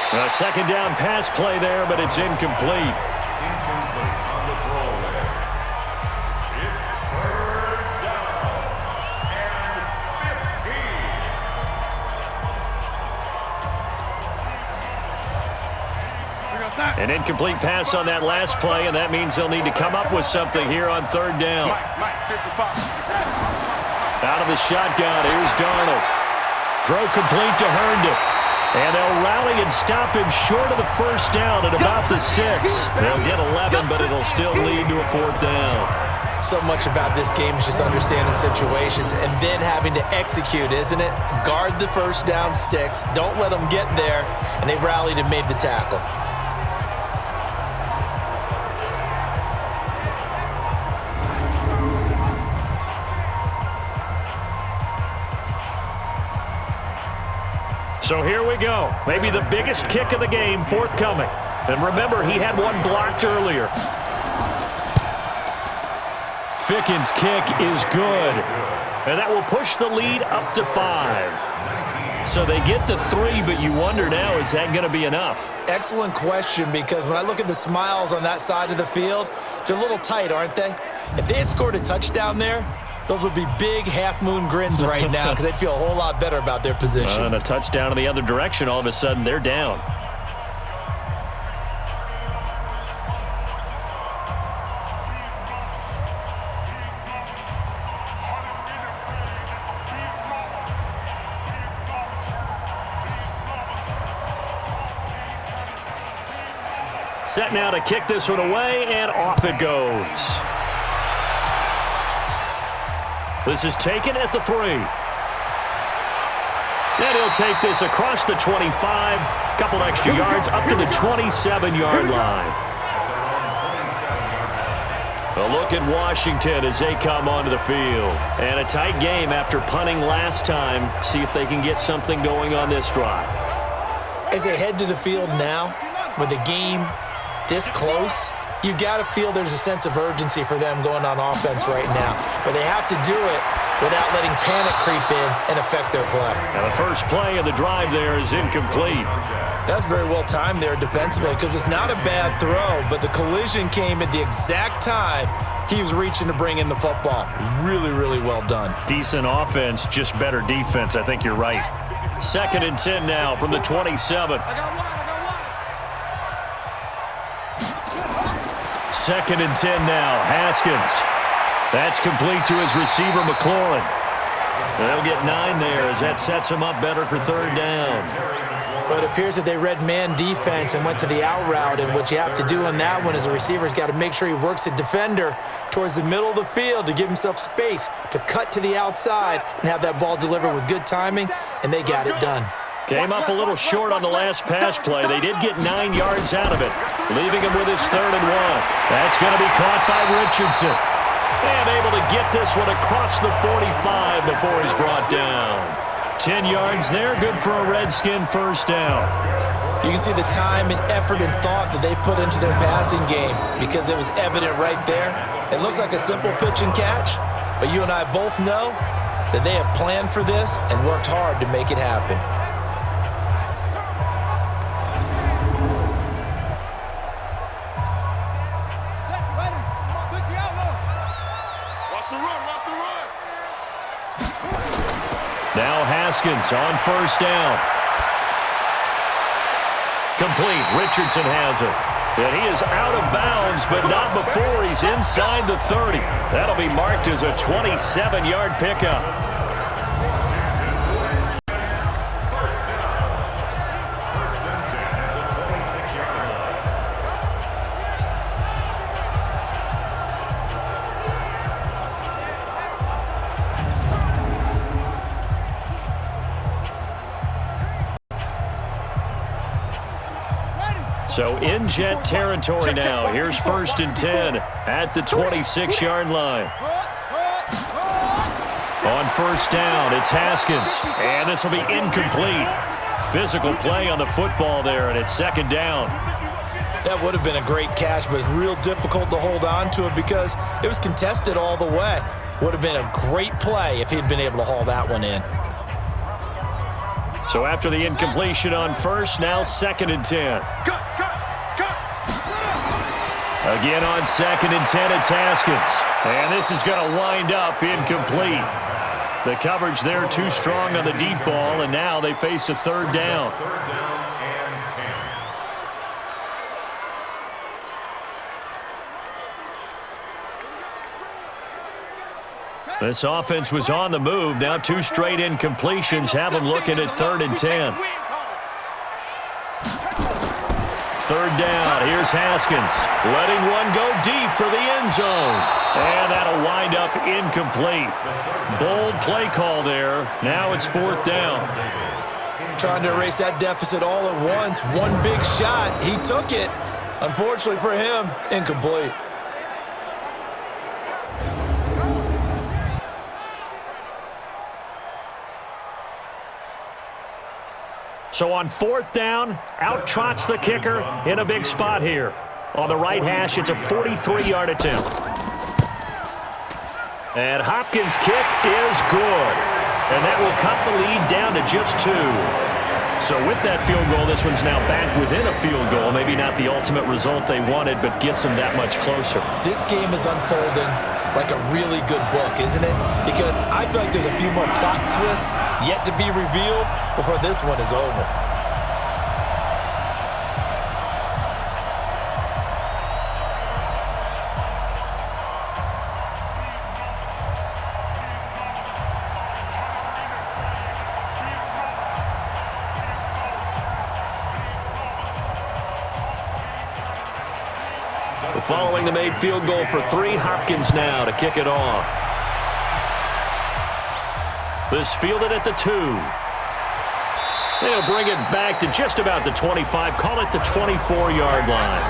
A 2nd down pass play there, but it's incomplete. Incomplete on the throw there. It's 3rd down and 15. An incomplete pass on that last play, and that means they'll need to come up with something here on 3rd down. Out of the shotgun, here's Darnold. Throw complete to Herndon. And they'll rally and stop him short of the first down at about the 6. They'll get 11, but it'll still lead to a 4th down. So much about this game is just understanding situations and then having to execute, isn't it? Guard the first down sticks. Don't let them get there. And they rallied and made the tackle. So here we go. Maybe the biggest kick of the game forthcoming. And remember, he had one blocked earlier. Ficken's kick is good. And that will push the lead up to 5. So they get to 3, but you wonder now, is that going to be enough? Excellent question, because when I look at the smiles on that side of the field, they're a little tight, aren't they? If they had scored a touchdown there, those would be big half-moon grins right now because they'd feel a whole lot better about their position. And a touchdown in the other direction, all of a sudden, they're down. Set now to kick this one away, and off it goes. This is taken at the 3. And he'll take this across the 25, couple extra yards up to the 27-yard line. A look at Washington as they come onto the field. And a tight game after punting last time. See if they can get something going on this drive. As they head to the field now, with the game this close, you've got to feel there's a sense of urgency for them going on offense right now. But they have to do it without letting panic creep in and affect their play. And the first play of the drive there is incomplete. That's very well timed there defensively because it's not a bad throw, but the collision came at the exact time he was reaching to bring in the football. Really, really well done. Decent offense, just better defense. I think you're right. 2nd and 10 now from the 27. 2nd and 10 now. Haskins. That's complete to his receiver, McLaurin. They'll get 9 there as that sets him up better for 3rd down. But it appears that they read man defense and went to the out route, and what you have to do on that one is a receiver's got to make sure he works the defender towards the middle of the field to give himself space to cut to the outside and have that ball delivered with good timing, and they got it done. Came up a little short on the last pass play. They did get 9 yards out of it, leaving him with his 3rd and 1. That's going to be caught by Richardson. And able to get this one across the 45 before he's brought down. 10 yards there, good for a Redskin 1st down. You can see the time and effort and thought that they've put into their passing game because it was evident right there. It looks like a simple pitch and catch, but you and I both know that they have planned for this and worked hard to make it happen. Now Haskins on 1st down. Complete. Richardson has it. And he is out of bounds, but not before he's inside the 30. That'll be marked as a 27-yard pickup. So in Jet territory now. Here's 1st and 10 at the 26-yard line. On 1st down, it's Haskins. And this will be incomplete. Physical play on the football there, and it's 2nd down. That would have been a great catch, but it's real difficult to hold on to it because it was contested all the way. Would have been a great play if he'd been able to haul that one in. So after the incompletion on 1st, now 2nd and 10. Again on 2nd and 10, it's Haskins. And this is going to wind up incomplete. The coverage there too strong on the deep ball, and now they face a 3rd down. This offense was on the move. Now 2 straight incompletions have them looking at 3rd and 10. 3rd down. Here's Haskins. Letting one go deep for the end zone. And that'll wind up incomplete. Bold play call there. Now it's 4th down. Trying to erase that deficit all at once. One big shot. He took it. Unfortunately for him, incomplete. So on 4th down, out trots the kicker in a big spot here. On the right hash, it's a 43-yard attempt. And Hopkins' kick is good. And that will cut the lead down to just 2. So with that field goal, this one's now back within a field goal. Maybe not the ultimate result they wanted, but gets them that much closer. This game is unfolding like a really good book, isn't it? Because I feel like there's a few more plot twists yet to be revealed before this one is over. Following the made field goal for 3, Hopkins now to kick it off. This fielded at the 2. They'll bring it back to just about the 25, call it the 24-yard line.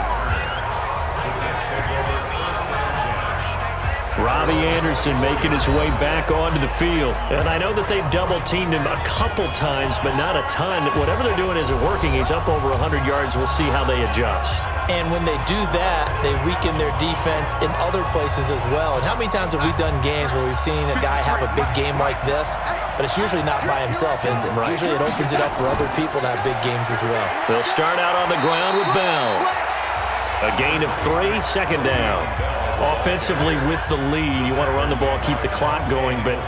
Robbie Anderson making his way back onto the field. And I know that they've double-teamed him a couple times, but not a ton. Whatever they're doing isn't working. He's up over 100 yards. We'll see how they adjust. And when they do that, they weaken their defense in other places as well. And how many times have we done games where we've seen a guy have a big game like this, but it's usually not by himself, is it? Right. Usually it opens it up for other people to have big games as well. They'll start out on the ground with Bell. A gain of 3, second down. Offensively with the lead, you want to run the ball, keep the clock going, but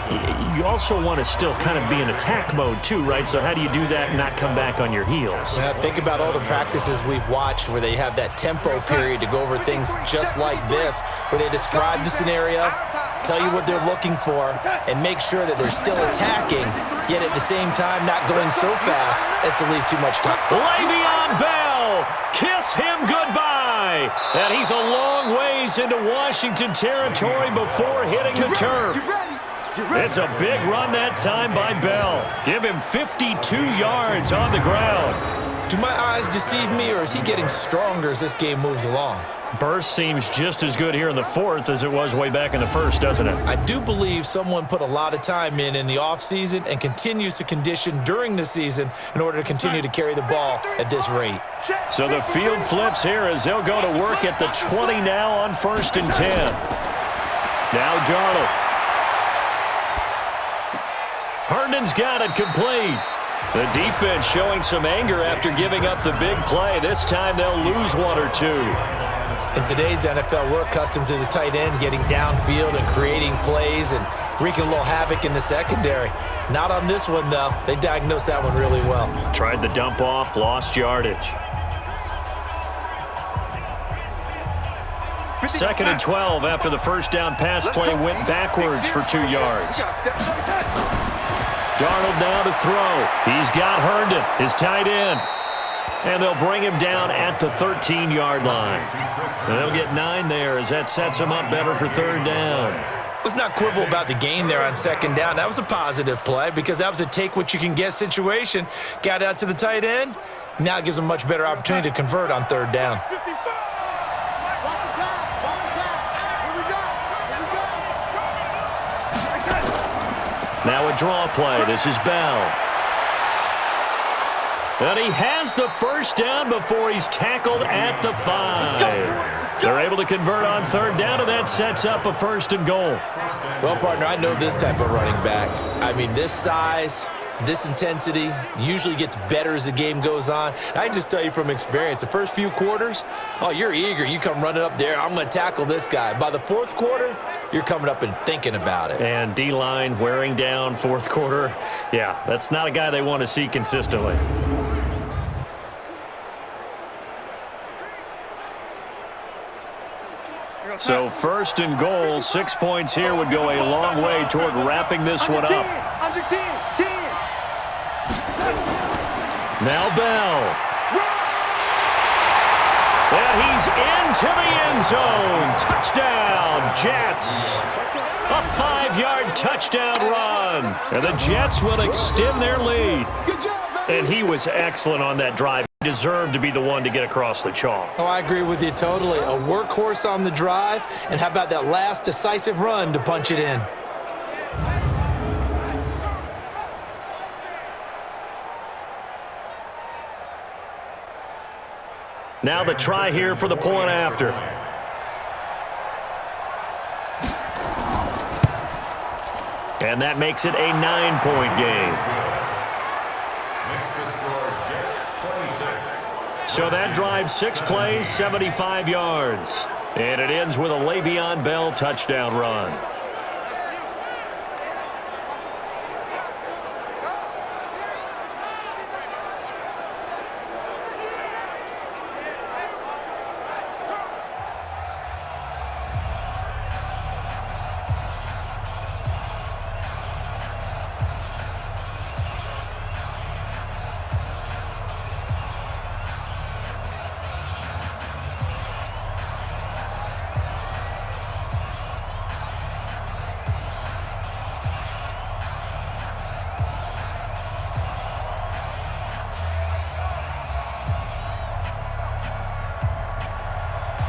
you also want to still kind of be in attack mode too, right? So how do you do that and not come back on your heels? Yeah, think about all the practices we've watched where they have that tempo period to go over things just like this, where they describe the scenario, tell you what they're looking for, and make sure that they're still attacking, yet at the same time not going so fast as to leave too much time. Le'Veon Bell, kiss him goodbye. And he's a long ways into Washington territory before hitting the turf. It's a big run that time by Bell. Give him 52 yards on the ground. Do my eyes deceive me, or is he getting stronger as this game moves along? Burst seems just as good here in the fourth as it was way back in the first, doesn't it? I do believe someone put a lot of time in the offseason and continues to condition during the season in order to continue to carry the ball at this rate. So the field flips here as they'll go to work at the 20 now on 1st and 10. Now Darnold. Herndon's got it complete. The defense showing some anger after giving up the big play. This time they'll lose 1 or 2. In today's NFL, we're accustomed to the tight end getting downfield and creating plays and wreaking a little havoc in the secondary. Not on this one, though. They diagnosed that one really well. Tried the dump off, lost yardage. 2nd and 12 after the first down pass play went backwards for 2 yards. Darnold now to throw. He's got Herndon, his tight end. And they'll bring him down at the 13-yard line. And they'll get 9 there as that sets him up better for 3rd down. Let's not quibble about the gain there on 2nd down. That was a positive play because that was a take-what-you-can-get situation. Got out to the tight end. Now it gives them a much better opportunity to convert on 3rd down. Now a draw play. This is Bell. And he has the first down before he's tackled at the 5. They're able to convert on 3rd down, and that sets up a 1st and goal. Well, partner, I know this type of running back. I mean, this size, this intensity usually gets better as the game goes on. I can just tell you from experience, the first few quarters, oh, you're eager. You come running up there, I'm going to tackle this guy. By the 4th quarter, you're coming up and thinking about it. And D-line wearing down 4th quarter. Yeah, that's not a guy they want to see consistently. So 1st and goal, 6 points here would go a long way toward wrapping this one up. Under 10. Now Bell. And he's into the end zone. Touchdown, Jets. A 5-yard touchdown run. And the Jets will extend their lead. And he was excellent on that drive. He deserved to be the one to get across the chalk. Oh, I agree with you totally. A workhorse on the drive. And how about that last decisive run to punch it in? Now the try here for the point after. And that makes it a 9-point game. Makes the score Jets 26. So that drive 6 plays, 75 yards. And it ends with a Le'Veon Bell touchdown run.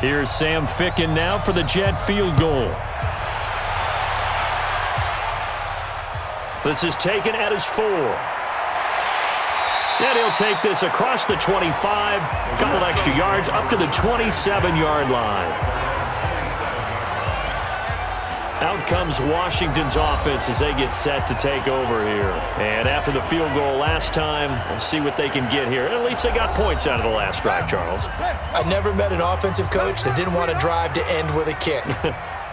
Here's Sam Ficken now for the Jet field goal. This is taken at his 4. And he'll take this across the 25, a couple extra yards, up to the 27-yard line. Out comes Washington's offense as they get set to take over here. And after the field goal last time, we'll see what they can get here. At least they got points out of the last drive, Charles. I never met an offensive coach that didn't want to drive to end with a kick.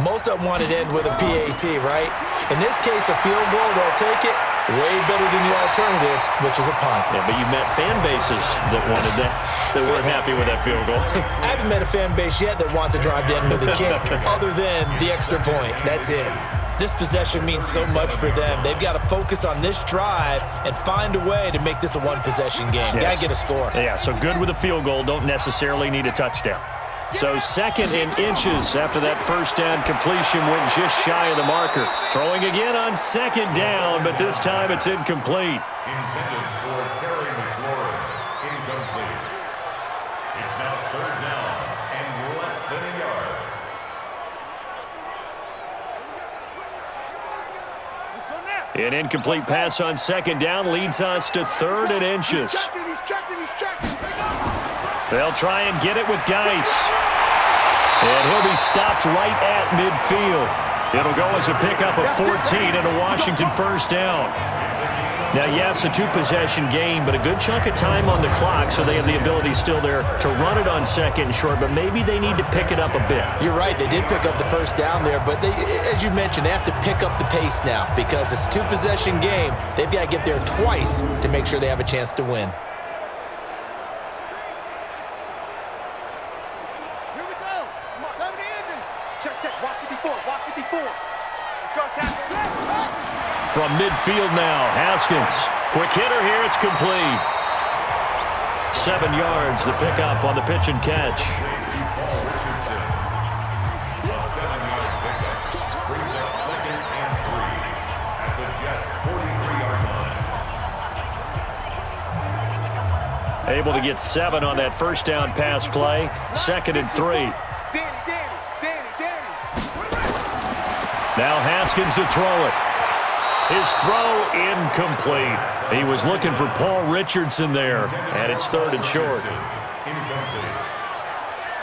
Most of them want it to end with a PAT, right? In this case, a field goal, they'll take it. Way better than the alternative, which is a punt. Yeah, but you met fan bases that wanted that, that weren't happy with that field goal. I haven't met a fan base yet that wants to drive to end with a kick, other than the extra point. That's it. This possession means so much for them. They've got to focus on this drive and find a way to make this a one-possession game. Yes. Got to get a score. Yeah, so good with a field goal. Don't necessarily need a touchdown. So 2nd and inches after that first down completion went just shy of the marker. Throwing again on 2nd down, but this time it's incomplete. Intended for Terry McLaurin. Incomplete. It's now 3rd down and less than a yard. An incomplete pass on 2nd down leads us to 3rd and inches. He's checking. They'll try and get it with Geis. And he'll be stopped right at midfield. It'll go as a pickup of 14 and a Washington first down. Now, yes, a 2-possession game, but a good chunk of time on the clock, so they have the ability still there to run it on 2nd and short, but maybe they need to pick it up a bit. You're right. They did pick up the first down there, but they, as you mentioned, they have to pick up the pace now because it's a 2-possession game. They've got to get there twice to make sure they have a chance to win. From midfield now, Haskins. Quick hitter here, it's complete. 7 yards, the pickup on the pitch and catch. A 7-yard pickup brings up 2nd and 3 at the Jets' 43-yard line. Able to get 7 on that first down pass play. 2nd and 3. Now Haskins to throw it. His throw incomplete. He was looking for Paul Richardson there, and it's 3rd and short. Incomplete.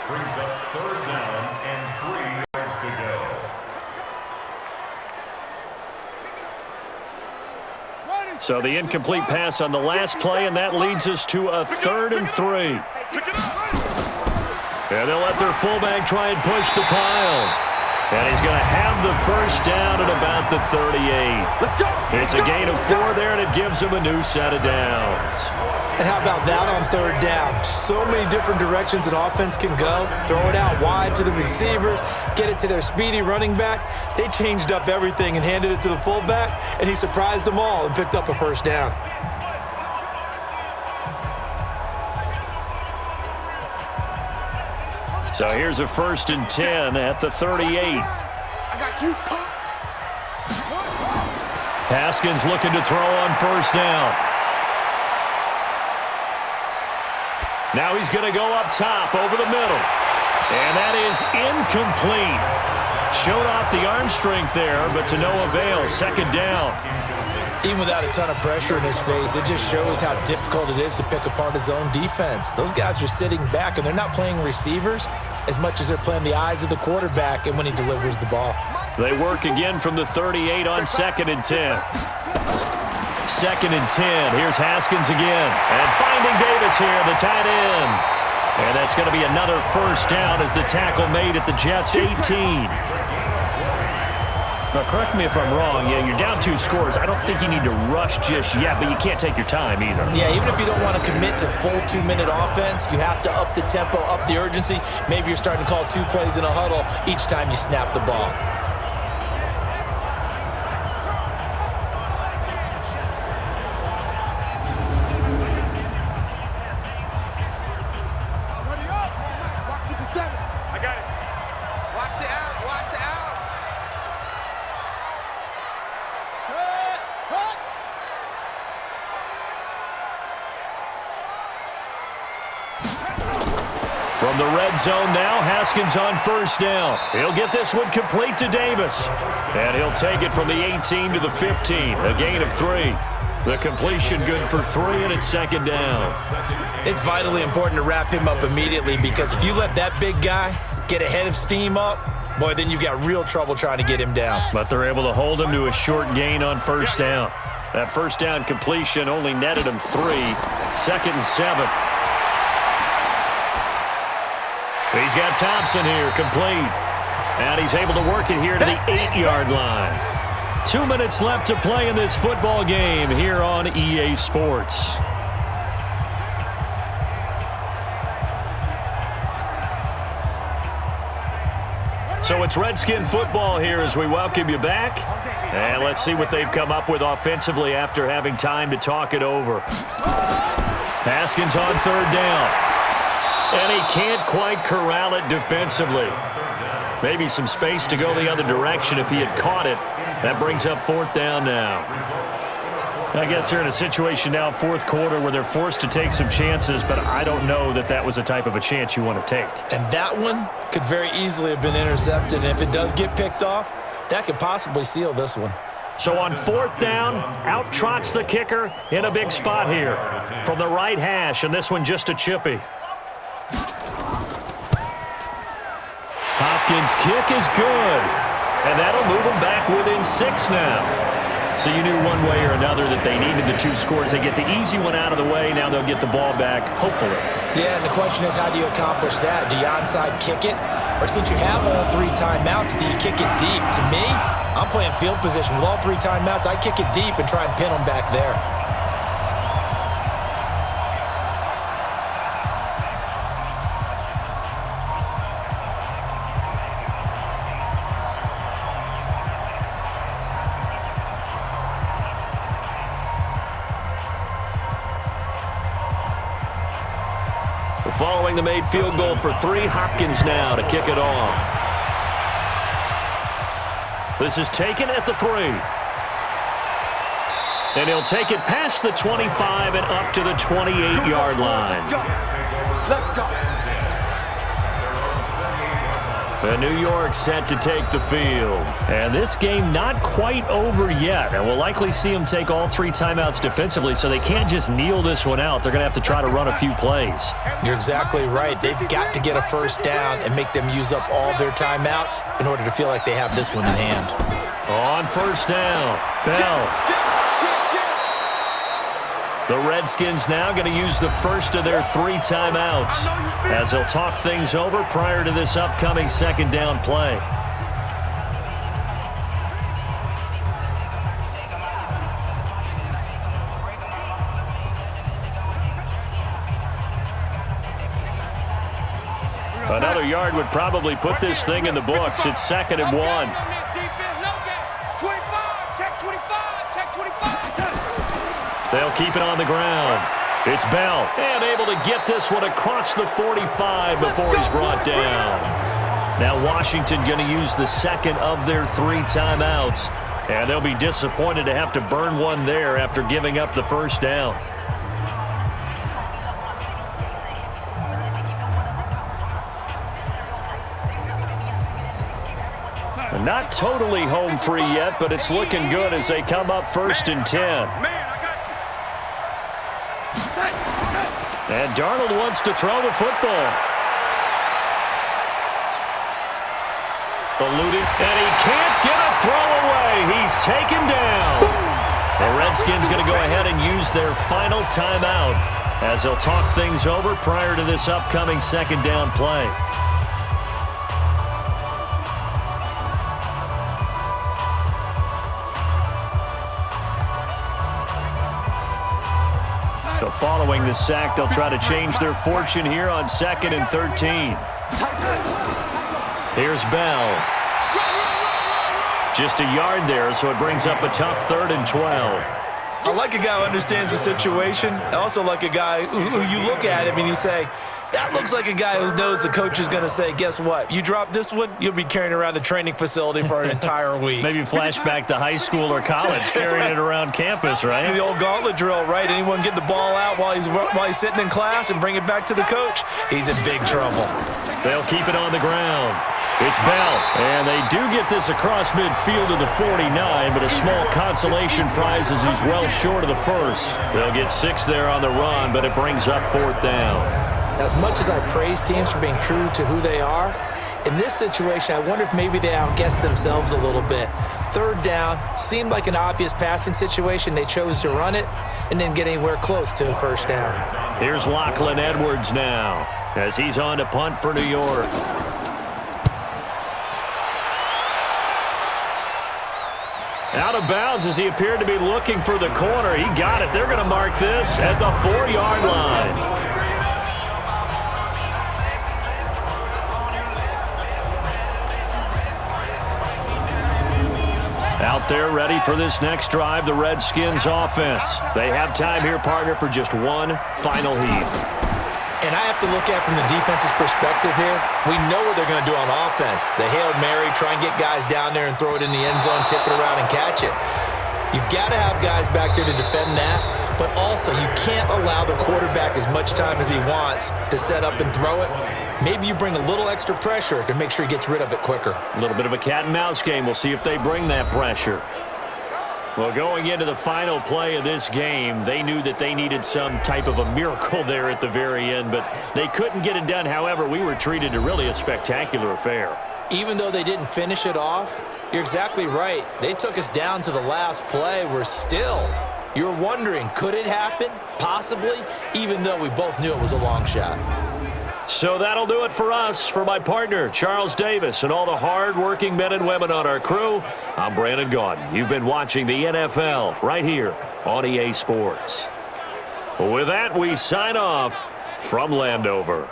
Brings up 3rd down and 3 yards to go. So the incomplete pass on the last play, and that leads us to a 3rd and 3. And they'll let their fullback try and push the pile. And he's going to have the first down at about the 38. It's a gain of 4 there, and it gives him a new set of downs. And how about that on 3rd down? So many different directions an offense can go. Throw it out wide to the receivers, get it to their speedy running back. They changed up everything and handed it to the fullback, and he surprised them all and picked up a first down. So here's a 1st and 10 at the 38. I got you. Haskins looking to throw on 1st down. Now he's going to go up top over the middle. And that is incomplete. Showed off the arm strength there, but to no avail. 2nd down. Even without a ton of pressure in his face, it just shows how difficult it is to pick apart his own defense. Those guys are sitting back, and they're not playing receivers as much as they're playing the eyes of the quarterback and when he delivers the ball. They work again from the 38 on 2nd and 10. 2nd and 10. Here's Haskins again. And finding Davis here, the tight end. And that's going to be another first down as the tackle made at the Jets' 18. Now, correct me if I'm wrong. Yeah, you're down 2 scores. I don't think you need to rush just yet, but you can't take your time either. Yeah, even if you don't want to commit to full 2-minute offense, you have to up the tempo, up the urgency. Maybe you're starting to call 2 plays in a huddle each time you snap the ball. Watch with the 7. I got it. Watch the out. Watch the out. Set. Cut. From the red zone now, Haskins on first down. He'll get this one complete to Davis. And he'll take it from the 18 to the 15, a gain of 3. The completion good for 3, and it's second down. It's vitally important to wrap him up immediately, because if you let that big guy get ahead of steam up, boy, then you've got real trouble trying to get him down. But they're able to hold him to a short gain on first down. That first down completion only netted him 3. Second and 7. He's got Thompson here, complete. And he's able to work it here to the 8-yard line. 2 minutes left to play in this football game here on EA Sports. So it's Redskin football here as we welcome you back. And let's see what they've come up with offensively after having time to talk it over. Haskins on third down. And he can't quite corral it defensively. Maybe some space to go the other direction if he had caught it. That brings up fourth down now. I guess they're in a situation now, fourth quarter, where they're forced to take some chances, but I don't know that that was the type of a chance you want to take. And that one could very easily have been intercepted. And if it does get picked off, that could possibly seal this one. So on fourth down, out trots the kicker in a big spot here from the right hash, and this one just a chippy. Hopkins' kick is good, and that'll move them back within 6 now. So you knew one way or another that they needed the 2 scores. They get the easy one out of the way. Now they'll get the ball back, hopefully. Yeah, and the question is, how do you accomplish that? Do you onside kick it? Or since you have all 3 timeouts, do you kick it deep? To me, I'm playing field position. With all 3 timeouts, I kick it deep and try and pin them back there. Following the made field goal for 3, Hopkins now to kick it off. This is taken at the 3. And he'll take it past the 25 and up to the 28-yard line. Let's go. And New York set to take the field. And this game not quite over yet. And we'll likely see them take all 3 timeouts defensively, so they can't just kneel this one out. They're going to have to try to run a few plays. You're exactly right. They've got to get a first down and make them use up all their timeouts in order to feel like they have this one in hand. On first down, Bell. The Redskins now going to use the first of their 3 timeouts as they'll talk things over prior to this upcoming second down play. Another yard would probably put this thing in the books. It's 2nd and 1. They'll keep it on the ground. It's Bell, and able to get this one across the 45 before he's brought down. Now Washington going to use the 2nd of their 3 timeouts, and they'll be disappointed to have to burn one there after giving up the first down. Not totally home free yet, but it's looking good as they come up 1st and 10. And Darnold wants to throw the football. Eluding, and he can't get a throw away. He's taken down. The Redskins going to go ahead and use their final timeout as they'll talk things over prior to this upcoming second down play. So following the sack, they'll try to change their fortune here on 2nd and 13. Here's Bell. Just a yard there, so it brings up a tough 3rd and 12. I like a guy who understands the situation. I also like a guy who you look at him and you say, That looks like a guy who knows the coach is going to say, guess what? You drop this one, you'll be carrying around the training facility for an entire week. Maybe flashback to high school or college, carrying it around campus, right? The old gauntlet drill, right? Anyone get the ball out while he's sitting in class and bring it back to the coach? He's in big trouble. They'll keep it on the ground. It's Bell, and they do get this across midfield to the 49, but a small consolation prize as he's well short of the first. They'll get 6 there on the run, but it brings up 4th down. As much as I praise teams for being true to who they are, in this situation, I wonder if maybe they outguessed themselves a little bit. 3rd down seemed like an obvious passing situation. They chose to run it and didn't get anywhere close to a 1st down. Here's Lachlan Edwards now as he's on to punt for New York. Out of bounds as he appeared to be looking for the corner. He got it. They're going to mark this at the 4-yard line. Out there ready for this next drive, the Redskins offense. They have time here, partner, for just one final heave. And I have to look at it from the defense's perspective here. We know what they're going to do on offense. The Hail Mary, try and get guys down there and throw it in the end zone, tip it around and catch it. You've got to have guys back there to defend that, but also you can't allow the quarterback as much time as he wants to set up and throw it. Maybe you bring a little extra pressure to make sure he gets rid of it quicker. A little bit of a cat and mouse game. We'll see if they bring that pressure. Well, going into the final play of this game, they knew that they needed some type of a miracle there at the very end, but they couldn't get it done. However, we were treated to really a spectacular affair. Even though they didn't finish it off, you're exactly right. They took us down to the last play. You're wondering, could it happen? Possibly, even though we both knew it was a long shot. So that'll do it for us. For my partner, Charles Davis, and all the hard-working men and women on our crew, I'm Brandon Gaudin. You've been watching the NFL right here on EA Sports. With that, we sign off from Landover.